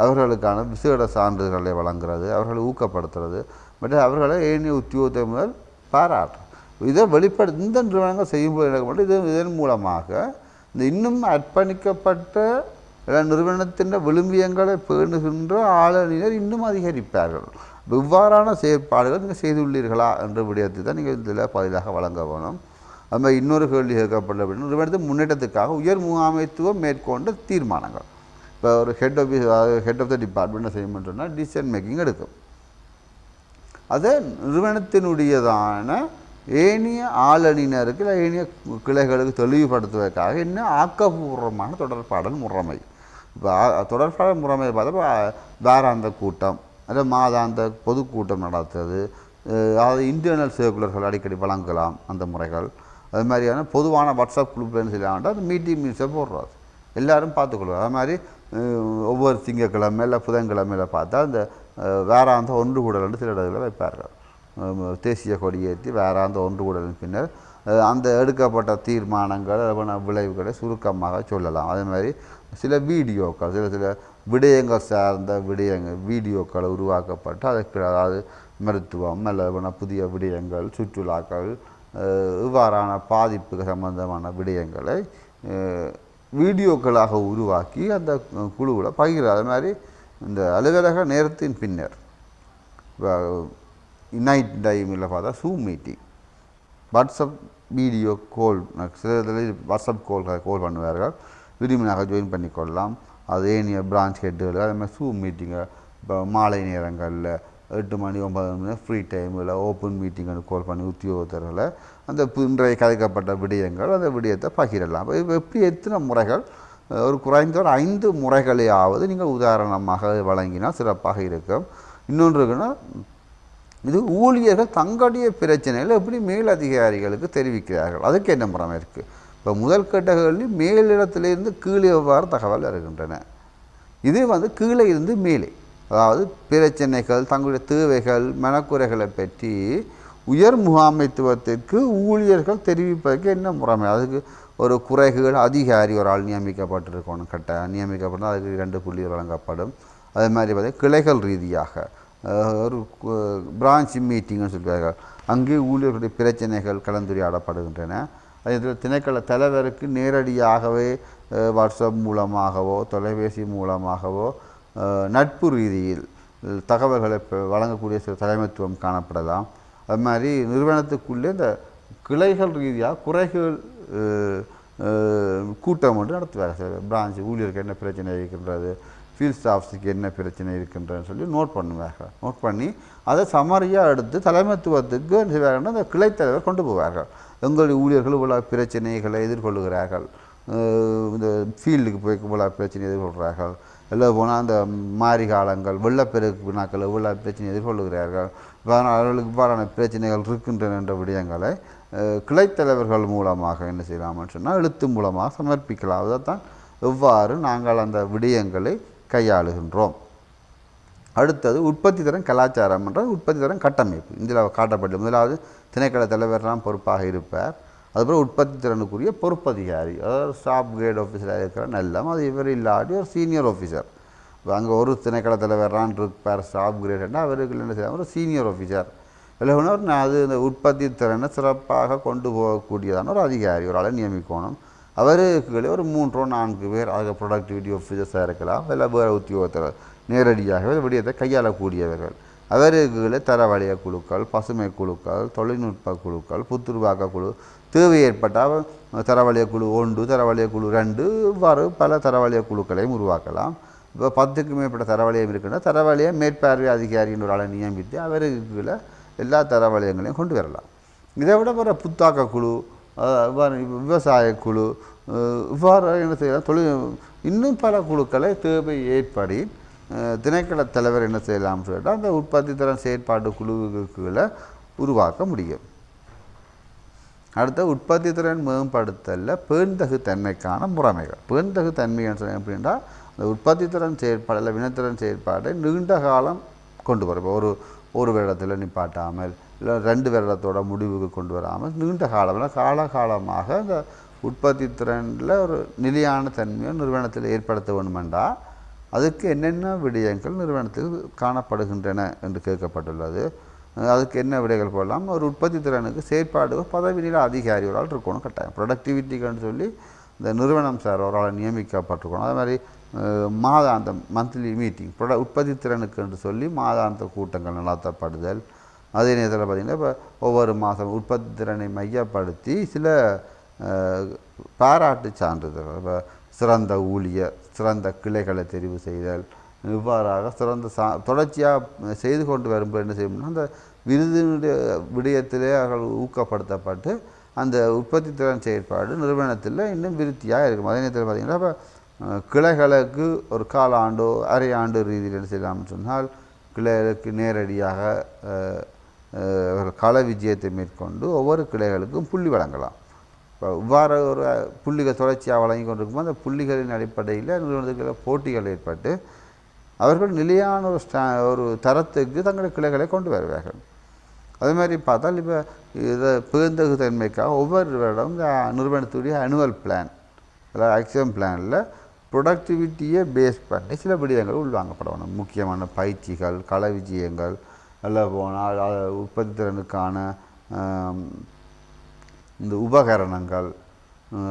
அவர்களுக்கான விசேட சான்றிதழ்களை வழங்குறது, அவர்களை ஊக்கப்படுத்துறது, மற்றும் அவர்களை ஏனைய உத்தியோகத்தை முதல் பாராட்டு. இதை இந்த நிறுவனங்கள் செய்யும்போது இதன் மூலமாக இந்த இன்னும் அர்ப்பணிக்கப்பட்ட நிறுவனத்தின் விழுமியங்களை பேணுகின்ற ஆளுநர் இன்னும் அதிகரிப்பார்கள். இவ்வாறான செயற்பாடுகள் நீங்கள் செய்துள்ளீர்களா என்ற விடயத்தை தான் நீங்கள் இதில் பதிலாக வழங்க வேணும். அது மாதிரி இன்னொரு கேள்வி கேட்கப்பட்ட அப்படின்னு நிறுவனத்தின் முன்னேற்றத்துக்காக உயர் முகாமைத்துவம் மேற்கொண்ட தீர்மானங்கள். இப்போ ஒரு ஹெட் ஆஃப் த டிபார்ட்மெண்ட் செய்யணும்னு சொன்னால் டிசிஷன் மேக்கிங் எடுக்கும். அதை நிறுவனத்தினுடையதான ஏனைய ஆளணியினருக்கு இல்லை ஏனைய கிளைகளுக்கு தெளிவுபடுத்துவதற்காக இன்னும் ஆக்கப்பூர்வமான தொடர்பாடல் முறைமை. இப்போ தொடர்பாடல் முறைமை பார்த்தா வாராந்த கூட்டம், அதை மாதாந்த பொதுக்கூட்டம் நடத்துறது, அதாவது இன்டர்னல் சர்க்குலர்கள் அடிக்கடி வழங்கலாம் அந்த முறைகள். அது மாதிரியான பொதுவான வாட்ஸ்அப் குரூப்லன்னு சொல்லலாம்டா அந்த மீட்டிங் மினிட்ஸை போடுறாரு, எல்லோரும் பார்த்துக்கொள்வார். அது மாதிரி ஒவ்வொரு திங்கக்கிழமை இல்லை புதன்கிழமையில் பார்த்தா அந்த வாராந்த ஒன்று கூடல் சில இடங்களில் வைப்பார்கள். தேசிய கொடியேற்றி வாராந்த ஒன்று கூடலின் பின்னர் அந்த எடுக்கப்பட்ட தீர்மானங்கள் விளைவுகளை சுருக்கமாக சொல்லலாம். அதே மாதிரி சில வீடியோக்கள், சில விடயங்கள் சார்ந்த வீடியோக்கள் உருவாக்கப்பட்டு அதற்கு, அதாவது மருத்துவம் அல்ல புதிய விடயங்கள், சுற்றுலாக்கள், இவ்வாறான பாதிப்புக்கு சம்பந்தமான விடயங்களை வீடியோக்களாக உருவாக்கி அந்த குழுவில் பகிர்றது. அது மாதிரி இந்த அலுவலக நேரத்தின் பின்னர் நைட் டைமில் பார்த்தா zoom meeting, WhatsApp video call, சில இதில் வாட்ஸ்அப் கால் பண்ணுவார்கள், விரும்பினாக ஜாயின் பண்ணிக்கொள்ளலாம். அது ஏனைய பிரான்ச் ஹெட்டுகள் அதே மாதிரி ஜூம் மீட்டிங்கை இப்போ மாலை நேரங்களில் 8 மணி 9 மணி ஃப்ரீ டைமில் ஓப்பன் மீட்டிங்னு கால் பண்ணி உத்தியோகத்தர்களை அந்த இன்றைய கதைக்கப்பட்ட விடயங்கள் அந்த விடயத்தை பகிரலாம். இப்போ எப்படி எத்தனை முறைகள், ஒரு குறைந்த ஒரு 5 முறைகளையாவது நீங்கள் உதாரணமாக வழங்கினால் சிறப்பாக இருக்கும். இன்னொன்று இருக்குன்னா, இது ஊழியர்கள் தங்களுடைய பிரச்சனைகளை எப்படி மேலதிகாரிகளுக்கு தெரிவிக்கிறார்கள், அதுக்கு என்ன முறைமை இருக்குது. இப்போ முதல் கேட்டகரில் மேலிடத்திலிருந்து கீழே எவ்வாறு தகவல் வருகின்றன, இது கீழே இருந்து மேலே, அதாவது பிரச்சனைகள், தங்களுடைய தேவைகள், மனக்குறைகளை பற்றி உயர் முகாமைத்துவத்திற்கு ஊழியர்கள் தெரிவிப்பதற்கு என்ன முறைமை. அதுக்கு ஒரு குறைகள் அதிகாரி ஒரு ஆள் நியமிக்கப்பட்டிருக்கணும், நியமிக்கப்பட்டால் அதுக்கு 2 புள்ளிகள் வழங்கப்படும். அதே மாதிரி பார்த்தா கிளைகள் ரீதியாக ஒரு பிரான்ச் மீட்டிங்னு சொல்லுவார்கள், அங்கே ஊழியர்களுடைய பிரச்சனைகள் கலந்துரையாடப்படுகின்றன. அதே திணைக்கள தலைவருக்கு நேரடியாகவே வாட்ஸ்அப் மூலமாகவோ தொலைபேசி மூலமாகவோ நட்பு ரீதியில் தகவல்களை வழங்கக்கூடிய சில தலைமைத்துவம் காணப்படலாம். அது மாதிரி நிறுவனத்துக்குள்ளே இந்த கிளைகள் ரீதியாக குறைகள் கூட்டம் ஒன்று நடத்துவார். சார் பிரான்ச் ஊழியருக்கு என்ன பிரச்சனை இருக்கின்றது, ஃபீல்ட் ஸ்டாஃப்ஸுக்கு என்ன பிரச்சனை இருக்கின்றன்னு சொல்லி நோட் பண்ணுவார்கள். நோட் பண்ணி அதை சமரியாக எடுத்து தலைமைத்துவத்துக்கு அந்த கிளைத்தலைவர் கொண்டு போவார்கள். எங்களுடைய ஊழியர்கள் இவ்வளோ பிரச்சனைகளை எதிர்கொள்கிறார்கள், இந்த ஃபீல்டுக்கு போய் இவ்வளோ பிரச்சனை எதிர்கொள்கிறார்கள், எல்லாம் போனால் அந்த மாரி காலங்கள் வெள்ளப்பெருக்கு வினாக்கள் இவ்வளோ பிரச்சனை எதிர்கொள்கிறார்கள், அவர்களுக்கு இவ்வாறான பிரச்சனைகள் இருக்கின்றன என்ற விடயங்களை கிளைத்தலைவர்கள் மூலமாக என்ன செய்யலாம்னு சொன்னால் எழுத்து மூலமாக சமர்ப்பிக்கலாம். அதைத்தான் எவ்வாறு நாங்கள் அந்த விடயங்களை கையாளுகின்றோம். அடுத்தது உற்பத்தி திறன் கலாச்சாரம் என்ற உற்பத்தி திறன் கட்டமைப்பு. இதில் காட்டப்பட்டு முதலாவது திணைக்கள தலைவர்லாம் பொறுப்பாக இருப்பார். அதுபோல் உற்பத்தி திறனுக்குரிய பொறுப்பதிகாரி, அதாவது ஸ்டாஃப் கிரேட் ஆஃபீஸராக இருக்கிற நல்லம், அது இவர் இல்லாட்டி ஒரு சீனியர் ஆஃபீஸர். அங்கே ஒரு திணைக்கள தலைவரான் இருப்பார் ஸ்டாஃப் கிரேட்னா அவருக்கு என்ன செய்யலாம், ஒரு சீனியர் ஆஃபீஸர். இல்லை அது இந்த உற்பத்தி திறனை சிறப்பாக கொண்டு போகக்கூடியதான ஒரு அதிகாரி ஒரு ஆளை நியமிக்கணும். அவருக்கு ஒரு 3-4 பேர் அதுக்கு ப்ரொடக்டிவிட்டி ஆஃபீஸர்ஸாக இருக்கலாம், இல்லை வேறு உத்தியோகத்தில் நேரடியாகவே விடயத்தை கையாளக்கூடியவர்கள். அவர்களை தரவழிய குழுக்கள், பசுமை குழுக்கள், தொழில்நுட்ப குழுக்கள், புத்துருவாக்க குழு, தேவை ஏற்பட்டால் தரவழிய குழு 1, தரவழிய குழு 2, இவ்வாறு பல தரவழிய குழுக்களையும் உருவாக்கலாம். இப்போ 10க்கும் மேற்பட்ட தரவழியம் இருக்குன்னா தரவழிய மேற்பார்வை அதிகாரின்ற ஒரு ஆளை நியமித்து அவர்களை எல்லா தரவழியங்களையும் கொண்டு வரலாம். இதை விட வர புத்தாக்க குழு, விவசாய குழு, இவ்வாறு என்ன செய்யலாம், இன்னும் பல குழுக்களை தேவை ஏற்படி திணைக்கள தலைவர் என்ன செய்யலாம்னு சொல்லிட்டு அந்த உற்பத்தி திறன் செயற்பாட்டு குழுவுகளை உருவாக்க முடியும். அடுத்த உற்பத்தி திறன் மேம்படுத்தலில் பேண்தகு தன்மைக்கான முறைமைகள். பேண்தகு தன்மைன்னு சொன்ன அப்படின்னா அந்த உற்பத்தி திறன் செயற்பாடில் வினைத்திறன் செயற்பாடை நீண்ட காலம் கொண்டு வரும். இப்போ ஒரு வருடத்தில் நிப்பாட்டாமல், இல்லை 2 வருடத்தோட முடிவுக்கு கொண்டு வராமல் நீண்ட காலகாலமாக இந்த உற்பத்தி திறனில் ஒரு நிலையான தன்மையை நிறுவனத்தில் ஏற்படுத்த வேண்டுமென்றா அதுக்கு என்னென்ன விடயங்கள் நிறுவனத்தில் காணப்படுகின்றன என்று கேட்கப்பட்டுள்ளது. அதுக்கு என்ன விடயங்கள் போடலாம், ஒரு உற்பத்தி திறனுக்கு செயற்பாடு பதவி நிலை அதிகாரி ஒரு ஆள் இருக்கணும் கட்டாயம். ப்ரொடக்டிவிட்டிக்குன்னு சொல்லி இந்த நிறுவனம் சார் ஒரு ஆள் நியமிக்கப்பட்டிருக்கணும். அதே மாதிரி அந்த மந்த்லி மீட்டிங் உற்பத்தி திறனுக்கு என்று சொல்லி மாதாந்த கூட்டங்கள் நடத்தப்படுதல். அதே நேரத்தில் பார்த்திங்கன்னா இப்போ ஒவ்வொரு மாதம் உற்பத்தி திறனை மையப்படுத்தி சில பாராட்டு சான்றிதழ், இப்போ சிறந்த ஊழியர், சிறந்த கிளைகளை தெரிவு செய்தல், இவ்வாறாக சிறந்த தொடர்ச்சியாக செய்து கொண்டு வரும்போது என்ன செய்யணும்னா அந்த விருதினுடைய விடயத்திலே அவர்கள் ஊக்கப்படுத்தப்பட்டு அந்த உற்பத்தி திறன் செயற்பாடு நிறுவனத்தில் இன்னும் விருத்தியாக இருக்கும். அதே நேரத்தில் பார்த்திங்கன்னா இப்போ கிளைகளுக்கு ஒரு காலாண்டோ அரை ஆண்டு ரீதியில் என்ன செய்யலாம்னு சொன்னால் கிளைகளுக்கு நேரடியாக கள விஜயத்தை மேற்கொண்டு ஒவ்வொரு கிளைகளுக்கும் புள்ளி வழங்கலாம். இப்போ இவ்வாறு ஒரு புள்ளிகள் தொடர்ச்சியாக வழங்கி கொண்டிருக்கும்போது அந்த புள்ளிகளின் அடிப்படையில் நிறுவனத்துக்கு போட்டிகள் ஏற்பட்டு அவர்கள் நிலையான ஒரு தரத்துக்கு தங்கள் கிளைகளை கொண்டு வருவார்கள். அதே மாதிரி பார்த்தால் இப்போ இதை பேர்ந்தகு தன்மைக்காக ஒவ்வொரு வருடம் இந்த நிறுவனத்துடைய ஆனுவல் பிளான், அதாவது ஆக்ஷன் பிளானில் ப்ரொடக்டிவிட்டியை பேஸ் பண்ணி சில விடயங்கள் உள்வாங்கப்படணும். முக்கியமான பயிற்சிகள், கள விஜயங்கள், எல்லாம் போனால் உற்பத்தி திறனுக்கான இந்த உபகரணங்கள்,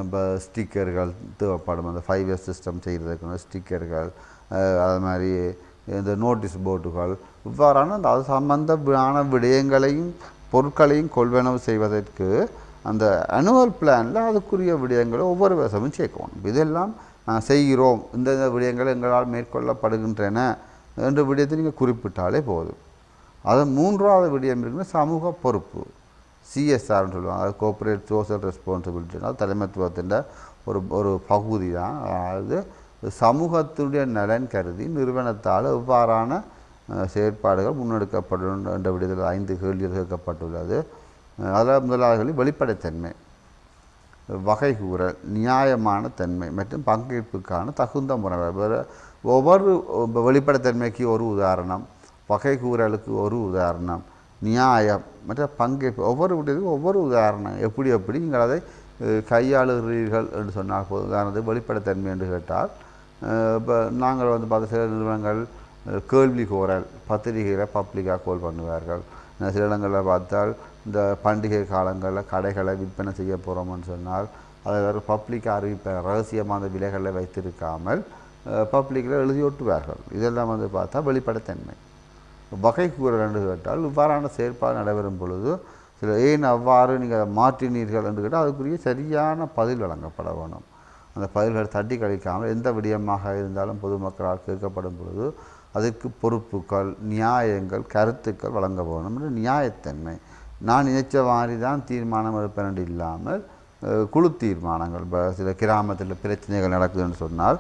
இப்போ ஸ்டிக்கர்கள் தேவைப்படும். அந்த 5S சிஸ்டம் செய்கிறதுக்கான ஸ்டிக்கர்கள், அது மாதிரி இந்த நோட்டீஸ் போர்டுகள், இவ்வாறான அந்த அது சம்பந்தமான விடயங்களையும் பொருட்களையும் கொள்வனவு செய்வதற்கு அந்த ஆனுவல் பிளானில் அதுக்குரிய விடயங்களை ஒவ்வொரு வருஷமும் சேர்க்கணும். இதெல்லாம் செய்கிறோம், இந்த விடயங்கள் எங்களால் மேற்கொள்ளப்படுகின்றன என்ற விடயத்தை நீங்கள் குறிப்பிட்டாலே போதும். அது மூன்றாவது விடயம் இருக்குன்னா சமூக பொறுப்பு, சிஎஸ்ஆர்னு சொல்லுவாங்க. அது கோஆப்ரேட் சோஷியல் ரெஸ்பான்சிபிலிட்டினா தலைமைத்துவத்தின் ஒரு பகுதி தான். அதாவது சமூகத்தினுடைய நலன் கருதி நிறுவனத்தால் எவ்வாறான செயற்பாடுகள் முன்னெடுக்கப்படும் என்ற விடயத்தில் 5 கேள்விகள் கேட்கப்பட்டுள்ளது. அதில் முதலாவது வெளிப்படைத்தன்மை, வகைகூறல், நியாயமான தன்மை மற்றும் பங்கேற்புக்கான தகுந்த முறை. ஒவ்வொரு வெளிப்படைத்தன்மைக்கு ஒரு உதாரணம், வகைகூறலுக்கு ஒரு உதாரணம், நியாயம் மற்ற பங்கேற்பு ஒவ்வொரு விடயத்துக்கும் ஒவ்வொரு உதாரணம். எப்படி நீங்கள் அதை கையாளுகிறீர்கள் என்று சொன்னால் போதும். உதாரணத்துக்கு வெளிப்படைத்தன்மை என்று கேட்டால், இப்போ நாங்கள் பார்த்த சில நிறுவனங்கள் கேள்வி கோரல் பத்திரிகையில் பப்ளிக்காக கோல் பண்ணுவார்கள். சில இடங்களில் பார்த்தால் இந்த பண்டிகை காலங்களில் கடைகளை விற்பனை செய்ய போகிறோம்னு சொன்னால் அதை வேறு பப்ளிக்காக அறிவிப்ப ரகசியமான விலைகளை வைத்திருக்காமல் பப்ளிக்கில் எழுதி ஒட்டுவார்கள். இதெல்லாம் பார்த்தா வெளிப்படைத்தன்மை. வகை கூறல் என்று கேட்டால் இவ்வாறான செயற்பாடு நடைபெறும் பொழுது சில ஏன் அவ்வாறு நீங்கள் மாற்றினீர்கள் என்று கேட்டால் அதுக்குரிய சரியான பதில் வழங்கப்பட வேணும். அந்த பதில்களை தட்டி கழிக்காமல் எந்த விடயமாக இருந்தாலும் பொதுமக்களால் கேட்கப்படும் பொழுது அதற்கு பொறுப்புகள், நியாயங்கள், கருத்துக்கள் வழங்க வேணும் என்று நியாயத்தன்மை. நான் நினைச்ச மாதிரி தான் தீர்மானம் எடுப்பேன் இல்லாமல் குழு தீர்மானங்கள். இப்போ சில கிராமத்தில் பிரச்சனைகள் நடக்குதுன்னு சொன்னால்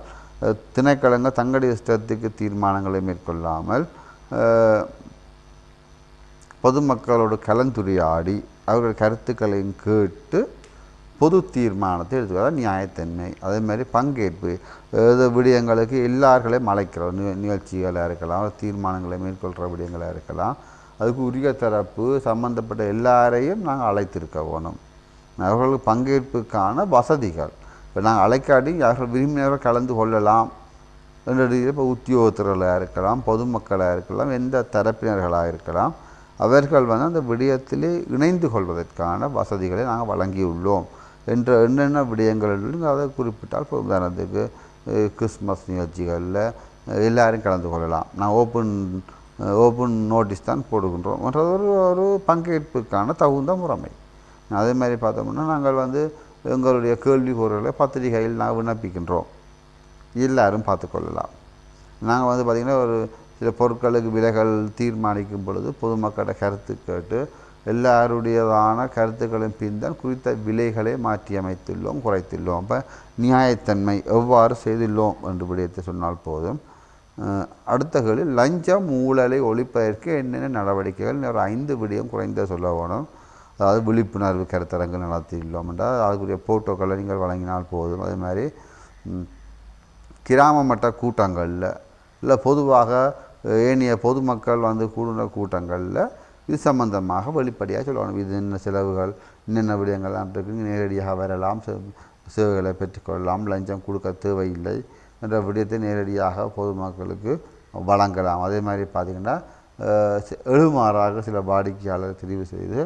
திணைக்களங்கள் தங்களுடைய இஷ்டத்துக்கு தீர்மானங்களை மேற்கொள்ளாமல் பொதுமக்களோடு கலந்துரையாடி அவர்கள் கருத்துக்களையும் கேட்டு பொது தீர்மானத்தை எடுத்துக்கிறதா நியாயத்தன்மை. அதே மாதிரி பங்கேற்பு, விடயங்களுக்கு எல்லார்களையும் அழைக்கிறோம். நிகழ்ச்சிகளாக இருக்கலாம், தீர்மானங்களை மேற்கொள்கிற விடயங்களாக இருக்கலாம். அதுக்கு உரிய தரப்பு சம்பந்தப்பட்ட எல்லாரையும் நாங்கள் அழைத்திருக்க வேணும். அவர்களுக்கு பங்கேற்புக்கான வசதிகள், இப்போ நாங்கள் அழைக்காட்டி அவர்கள் விரும்பினர்கள் கலந்து கொள்ளலாம் என்ற இப்போ உத்தியோகத்தர்களாக இருக்கலாம், பொதுமக்களாக இருக்கலாம், எந்த தரப்பினர்களாக இருக்கலாம், அவர்கள் அந்த விடயத்திலே இணைந்து கொள்வதற்கான வசதிகளை நாங்கள் வழங்கியுள்ளோம் என்ற என்னென்ன விடயங்கள் அதை குறிப்பிட்டால் உதாரணத்துக்கு கிறிஸ்மஸ் நிகழ்ச்சிகளில் எல்லோரும் கலந்து கொள்ளலாம். நான் ஓப்பன் நோட்டீஸ் தான் போடுகின்றோம் என்ற ஒரு பங்கேற்புக்கான தகுந்த முறைமை. அதே மாதிரி பார்த்தோம்னா நாங்கள் எங்களுடைய கேள்வி கூறுகளை பத்திரிகையில் நாங்கள் விண்ணப்பிக்கின்றோம், எல்லோரும் பார்த்துக்கொள்ளலாம். நாங்கள் பார்த்திங்கன்னா ஒரு சில பொருட்களுக்கு விலைகள் தீர்மானிக்கும் பொழுது பொதுமக்களோட கருத்து கேட்டு எல்லாருடையதான கருத்துக்களின் பின்தான் குறித்த விலைகளை மாற்றி அமைத்துள்ளோம், குறைத்துள்ளோம். அப்போ நியாயத்தன்மை எவ்வாறு செய்துள்ளோம் என்று விடயத்தை சொன்னால் போதும். அடுத்த கேள்வி, லஞ்சம் ஊழலை ஒழிப்பதற்கு என்னென்ன நடவடிக்கைகள் ஒரு 5 விடயம் குறைந்த சொல்ல வேணும். அதாவது விழிப்புணர்வு கருத்தரங்கு நடத்தியுள்ளோம் என்றால் அதுக்குரிய போட்டோக்களை நீங்கள் வழங்கினால் போதும். அதே மாதிரி கிராம மட்ட கூட்டங்களில் இல்லை பொதுவாக ஏனைய பொதுமக்கள் கூடுன கூட்டங்களில் இது சம்பந்தமாக வெளிப்படையாக சொல்லணும். இது என்ன செலவுகள், என்னென்ன விடயங்கள் இருக்கு, நேரடியாக வரலாம், சேவைகளை பெற்றுக்கொள்ளலாம், லஞ்சம் கொடுக்க தேவையில்லை என்ற விடயத்தை நேரடியாக பொதுமக்களுக்கு வழங்கலாம். அதே மாதிரி பார்த்திங்கன்னா எழுமாறாக சில வாடிக்கையாளர் தெரிவு செய்து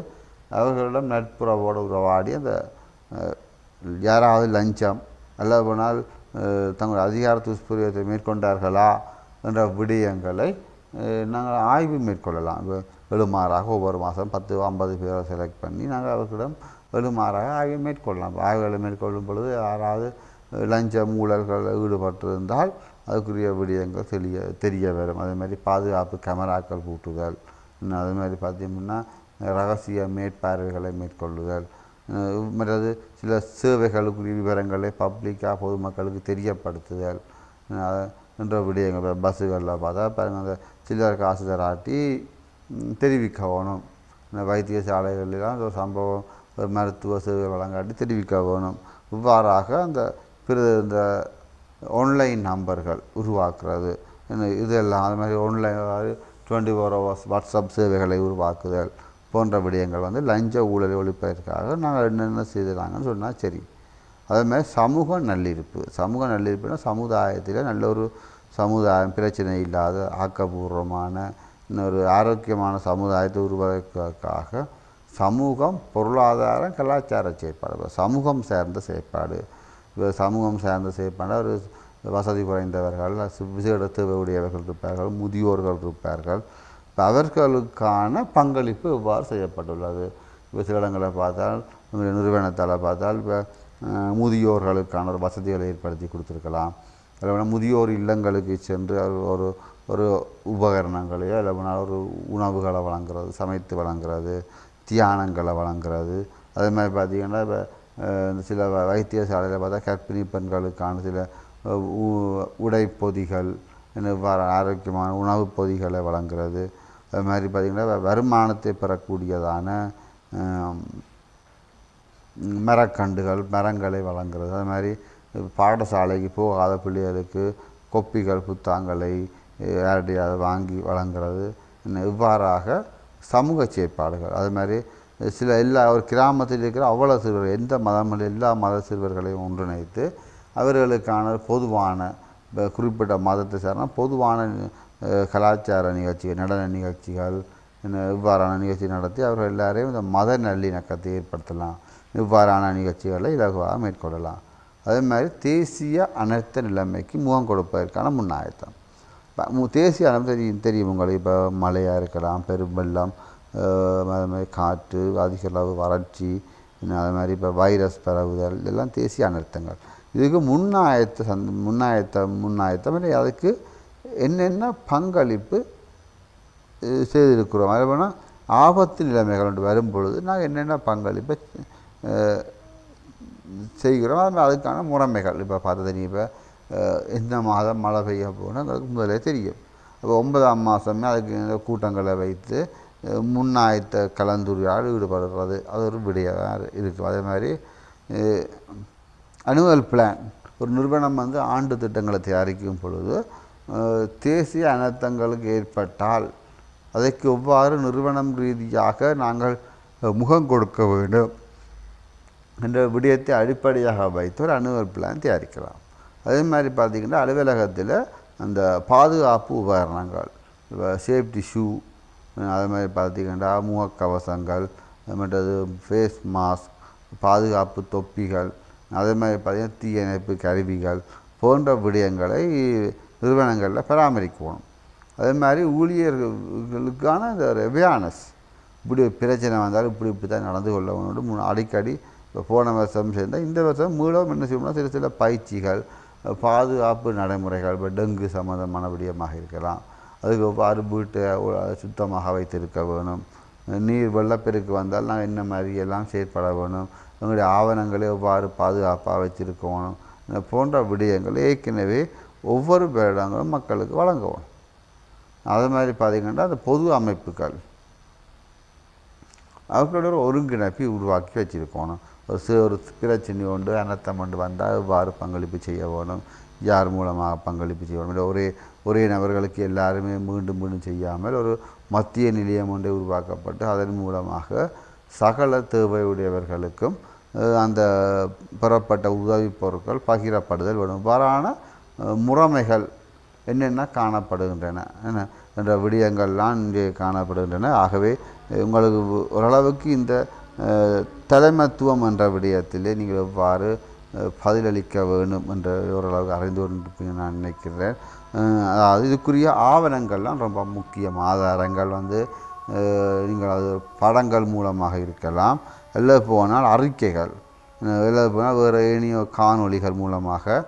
அவர்களிடம் நட்புறவோடு உறவாடி அந்த யாராவது லஞ்சம் அல்ல போனால் தங்கள் அதிகார துஷ்பிரயோகத்தை மேற்கொண்டார்களா என்ற விடயங்களை நாங்கள் ஆய்வு மேற்கொள்ளலாம். எழுமாறாக ஒவ்வொரு மாதம் 10-50 பேரை செலக்ட் பண்ணி நாங்கள் அவர்களிடம் எழுமாறாக ஆய்வு மேற்கொள்ளலாம். ஆய்வுகளை மேற்கொள்ளும் பொழுது யாராவது லஞ்ச ஊழல்களில் ஈடுபட்டிருந்தால் அதுக்குரிய விடயங்கள் தெரிய வரும். அதே மாதிரி பாதுகாப்பு கேமராக்கள் பூட்டுதல், அதே மாதிரி பார்த்தீங்கன்னா ரகசிய மேற்பார்வைகளை மேற்கொள்ளுதல், மற்றது சில சேவைகளுக்குரிய விவரங்களை பப்ளிக்காக பொதுமக்களுக்கு தெரியப்படுத்துதல் என்ற விடயங்கள். பஸ்ஸுகளில் பார்த்தா பாருங்கள், அந்த சில்லர் காசு தராட்டி தெரிவிக்க வேணும். வைத்தியசாலைகளெலாம் ஒரு சம்பவம் மருத்துவ சேவை வழங்காட்டி தெரிவிக்க வேணும். இவ்வாறாக அந்த இந்த ஆன்லைன் நம்பர்கள் உருவாக்குறது, இதெல்லாம் அது மாதிரி ஆன்லைன் 24 hours வாட்ஸ்அப் சேவைகளை உருவாக்குதல் போன்ற விடயங்கள் லஞ்ச ஊழலை ஒழிப்பதற்காக நாங்கள் என்னென்ன செய்தாங்கன்னு சொன்னால் சரி. அதேமாதிரி சமூக நல்லிருப்புனா சமுதாயத்தில் நல்ல ஒரு சமுதாயம், பிரச்சனை இல்லாத ஆக்கப்பூர்வமான இன்னொரு ஆரோக்கியமான சமுதாயத்தை உருவாக்குவதற்காக சமூகம், பொருளாதாரம், கலாச்சார செயற்பாடு, சமூகம் சார்ந்த செயற்பாடு. சமூகம் சார்ந்த செயற்பாடு ஒரு வசதி குறைந்தவர்கள், விசேட தேவையுடையவர்கள் இருப்பார்கள், முதியோர்கள் இருப்பார்கள். அவர்களுக்கான பங்களிப்பு எவ்வாறு செய்யப்பட்டுள்ளது? இப்போ சில இடங்களை பார்த்தால், நிறுவனத்தால் பார்த்தால் இப்போ முதியோர்களுக்கான ஒரு வசதிகளை ஏற்படுத்தி கொடுத்துருக்கலாம். அதில் முதியோர் இல்லங்களுக்கு சென்று ஒரு ஒரு உபகரணங்களையோ இல்லைனா ஒரு உணவுகளை வழங்குறது, சமைத்து வழங்குறது, தியானங்களை வழங்குறது. அதே மாதிரி பார்த்திங்கன்னா இப்போ சில வைத்தியசாலையில் பார்த்தா கர்ப்பிணி பெண்களுக்கான சில உடைப்பொதிகள், இவ்வாறு ஆரோக்கியமான உணவுப் பொதிகளை வழங்குறது. அது மாதிரி பார்த்திங்கன்னா வருமானத்தை பெறக்கூடியதான மரக்கன்றுகள், மரங்களை வழங்குறது. அது மாதிரி பாடசாலைக்கு போகாத பிள்ளைகளுக்கு கொப்பிகள், புத்தாங்களை யார்டையாவது வாங்கி வழங்குறது. இவ்வாறாக சமூக செயற்பாடுகள். அது மாதிரி சில ஒரு கிராமத்தில் இருக்கிற அவ்வளோ சிறுவர்கள், எந்த மதங்கள் எல்லா மத சிறுவர்களையும் ஒன்றிணைத்து அவர்களுக்கான பொதுவான குறிப்பிட்ட மதத்தை சார்ந்த பொதுவான கலாச்சார நிகழ்ச்சிகள், நடன நிகழ்ச்சிகள், இவ்வாறான நிகழ்ச்சி நடத்தி அவர்கள் எல்லாரையும் இந்த மத நல்லிணக்கத்தை ஏற்படுத்தலாம். இவ்வாறான நிகழ்ச்சிகளை இலகுவாக மேற்கொள்ளலாம். அதே மாதிரி தேசிய அனர்த்த நிலைமைக்கு முகம் கொடுப்பதற்கான முன்னாயத்தம். தேசிய அனர்த்தம் தெரியும் உங்களுக்கு. இப்போ மழையாக இருக்கலாம், பெரும் வெள்ளம், அது மாதிரி காற்று, அதிக அளவு வறட்சி, அது மாதிரி இப்போ வைரஸ் பரவுதல், இதெல்லாம் தேசிய அனர்த்தங்கள். இதுக்கு முன்னாயத்தம் இல்லை, அதுக்கு என்னென்ன பங்களிப்பு செய்திருக்கிறோம். அது வேணால் ஆபத்து நிலைமைகள் வரும் பொழுது நாங்கள் என்னென்ன பங்களிப்பை செய்கிறோம், அது அதுக்கான முறைமைகள். இப்போ பார்த்தது இப்போ எந்த மாதம் மழை பெய்ய போகணும் எங்களுக்கு முதலே தெரியும். இப்போ 9ஆம் மாதமே அதுக்கு கூட்டங்களை வைத்து முன்னாயத்த கலந்துரையாடல் ஈடுபடுறது, அது ஒரு விடயம் இருக்குது. அதே மாதிரி அனுவல் பிளான், ஒரு நிறுவனம் ஆண்டு திட்டங்களை தயாரிக்கும் பொழுது தேசிய அனர்த்தங்களுக்கு ஏற்பட்டால் அதற்கு எவ்வாறு நிறுவனம் ரீதியாக நாங்கள் முகம் கொடுக்க வேண்டும் என்ற விடயத்தை அடிப்படையாக வைத்து ஒரு அனுவல் பிளான் தயாரிக்கலாம். அதே மாதிரி பார்த்திங்கன்னா அலுவலகத்தில் அந்த பாதுகாப்பு உபகரணங்கள், சேஃப்டி ஷூ, அது மாதிரி பார்த்திங்கன்னா முகக்கவசங்கள், மற்றது ஃபேஸ் மாஸ்க், பாதுகாப்பு தொப்பிகள், அதே மாதிரி பார்த்திங்கன்னா தீயணைப்பு கருவிகள் போன்ற விடயங்களை நிறுவனங்களில் பராமரிக்கணும். அதே மாதிரி ஊழியர்களுக்கான இந்த அவேர்னஸ், இப்படி பிரச்சனை வந்தாலும் இப்படி தான் நடந்து கொள்ள வேண்டும். அடிக்கடி இப்போ போன வருஷம் சேர்ந்தால் இந்த வருஷம் மீளவும் என்ன செய்யணும்னா சில பயிற்சிகள், பாதுகாப்பு நடைமுறைகள், இப்போ டெங்கு சம்மந்தமான விடயமாக இருக்கலாம். அதுக்கு எவ்வாறு வீட்டை சுத்தமாக வைத்திருக்க வேணும், நீர் வெள்ளப்பெருக்கு வந்தால் நாங்கள் என்ன மாதிரி எல்லாம் செயற்பட வேணும், எங்களுடைய ஆவணங்களை எவ்வாறு பாதுகாப்பாக வச்சிருக்கணும் போன்ற விடயங்களை ஏற்கனவே ஒவ்வொரு வருடங்களும் மக்களுக்கு வழங்குவோம். அது மாதிரி பார்த்திங்கன்னா அந்த பொது அமைப்புகள் அவர்களோட ஒரு ஒருங்கிணைப்பை உருவாக்கி வச்சுருக்கணும். ஒரு பிரச்சனை ஒன்று அனர்த்தம் ஒன்று வந்தால் எவ்வாறு பங்களிப்பு செய்ய வேணும், யார் மூலமாக பங்களிப்பு செய்ய வேணும், இல்லை ஒரே நபர்களுக்கு எல்லாருமே மீண்டும் மீண்டும் செய்யாமல் ஒரு மத்திய நிலையம் ஒன்றை உருவாக்கப்பட்டு அதன் மூலமாக சகல தேவையுடையவர்களுக்கும் அந்த பெறப்பட்ட உதவிப் பொருட்கள் பகிரப்படுதல் வேணும். இவ்வாறான முறைமைகள் என்னென்ன காணப்படுகின்றன என்ற விடயங்கள்லாம் இங்கே காணப்படுகின்றன. ஆகவே உங்களுக்கு ஓரளவுக்கு இந்த தலைமைத்துவம் என்ற விடயத்திலே நீங்கள் எவ்வாறு பதிலளிக்க வேண்டும் என்ற ஓரளவுக்கு அறிந்து கொண்டிருப்பீங்க நான் நினைக்கிறேன். அதாவது இதுக்குரிய ஆவணங்கள்லாம் ரொம்ப முக்கியம். ஆதாரங்கள் வந்து நீங்கள் அது படங்கள் மூலமாக இருக்கலாம், இல்லை போனால் அறிக்கைகள், இல்லை போனால் வேறு ஏனைய காணொளிகள் மூலமாக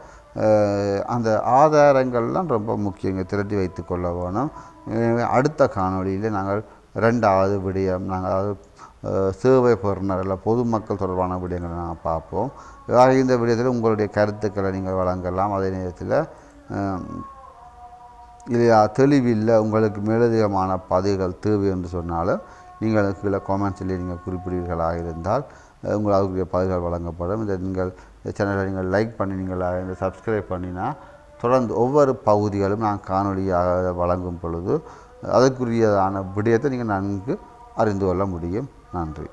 அந்த ஆதாரங்கள்லாம் ரொம்ப முக்கியங்க, திரட்டி வைத்து கொள்ள வேணும். அடுத்த காணொளியில் நாங்கள் 2வது விடயம் நாங்கள் அதாவது சேவை பெறுநர் இல்லை பொதுமக்கள் தொடர்பான விடயங்களை நாங்கள் பார்ப்போம். இந்த விடயத்தில் உங்களுடைய கருத்துக்களை நீங்கள் வழங்கலாம். அதே நேரத்தில் இல்லையா தெளிவில்லை, உங்களுக்கு மேலதிகமான பதிவுகள் தேவை என்று சொன்னாலும் நீங்கள் கீழே காமெண்ட்ஸில் நீங்கள் குறிப்பிடுவீர்களாக இருந்தால் உங்களுக்கு அதுக்குரிய பதிவுகள் வழங்கப்படும். நீங்கள் இந்த சேனலை நீங்கள் லைக் பண்ணி நீங்கள் இந்த சப்ஸ்கிரைப் பண்ணினா தொடர்ந்து ஒவ்வொரு பகுதிகளும் நான் காணொலியாக வழங்கும் பொழுது அதற்குரியதான விடயத்தை நீங்கள் நன்கு அறிந்து கொள்ள முடியும். நன்றி.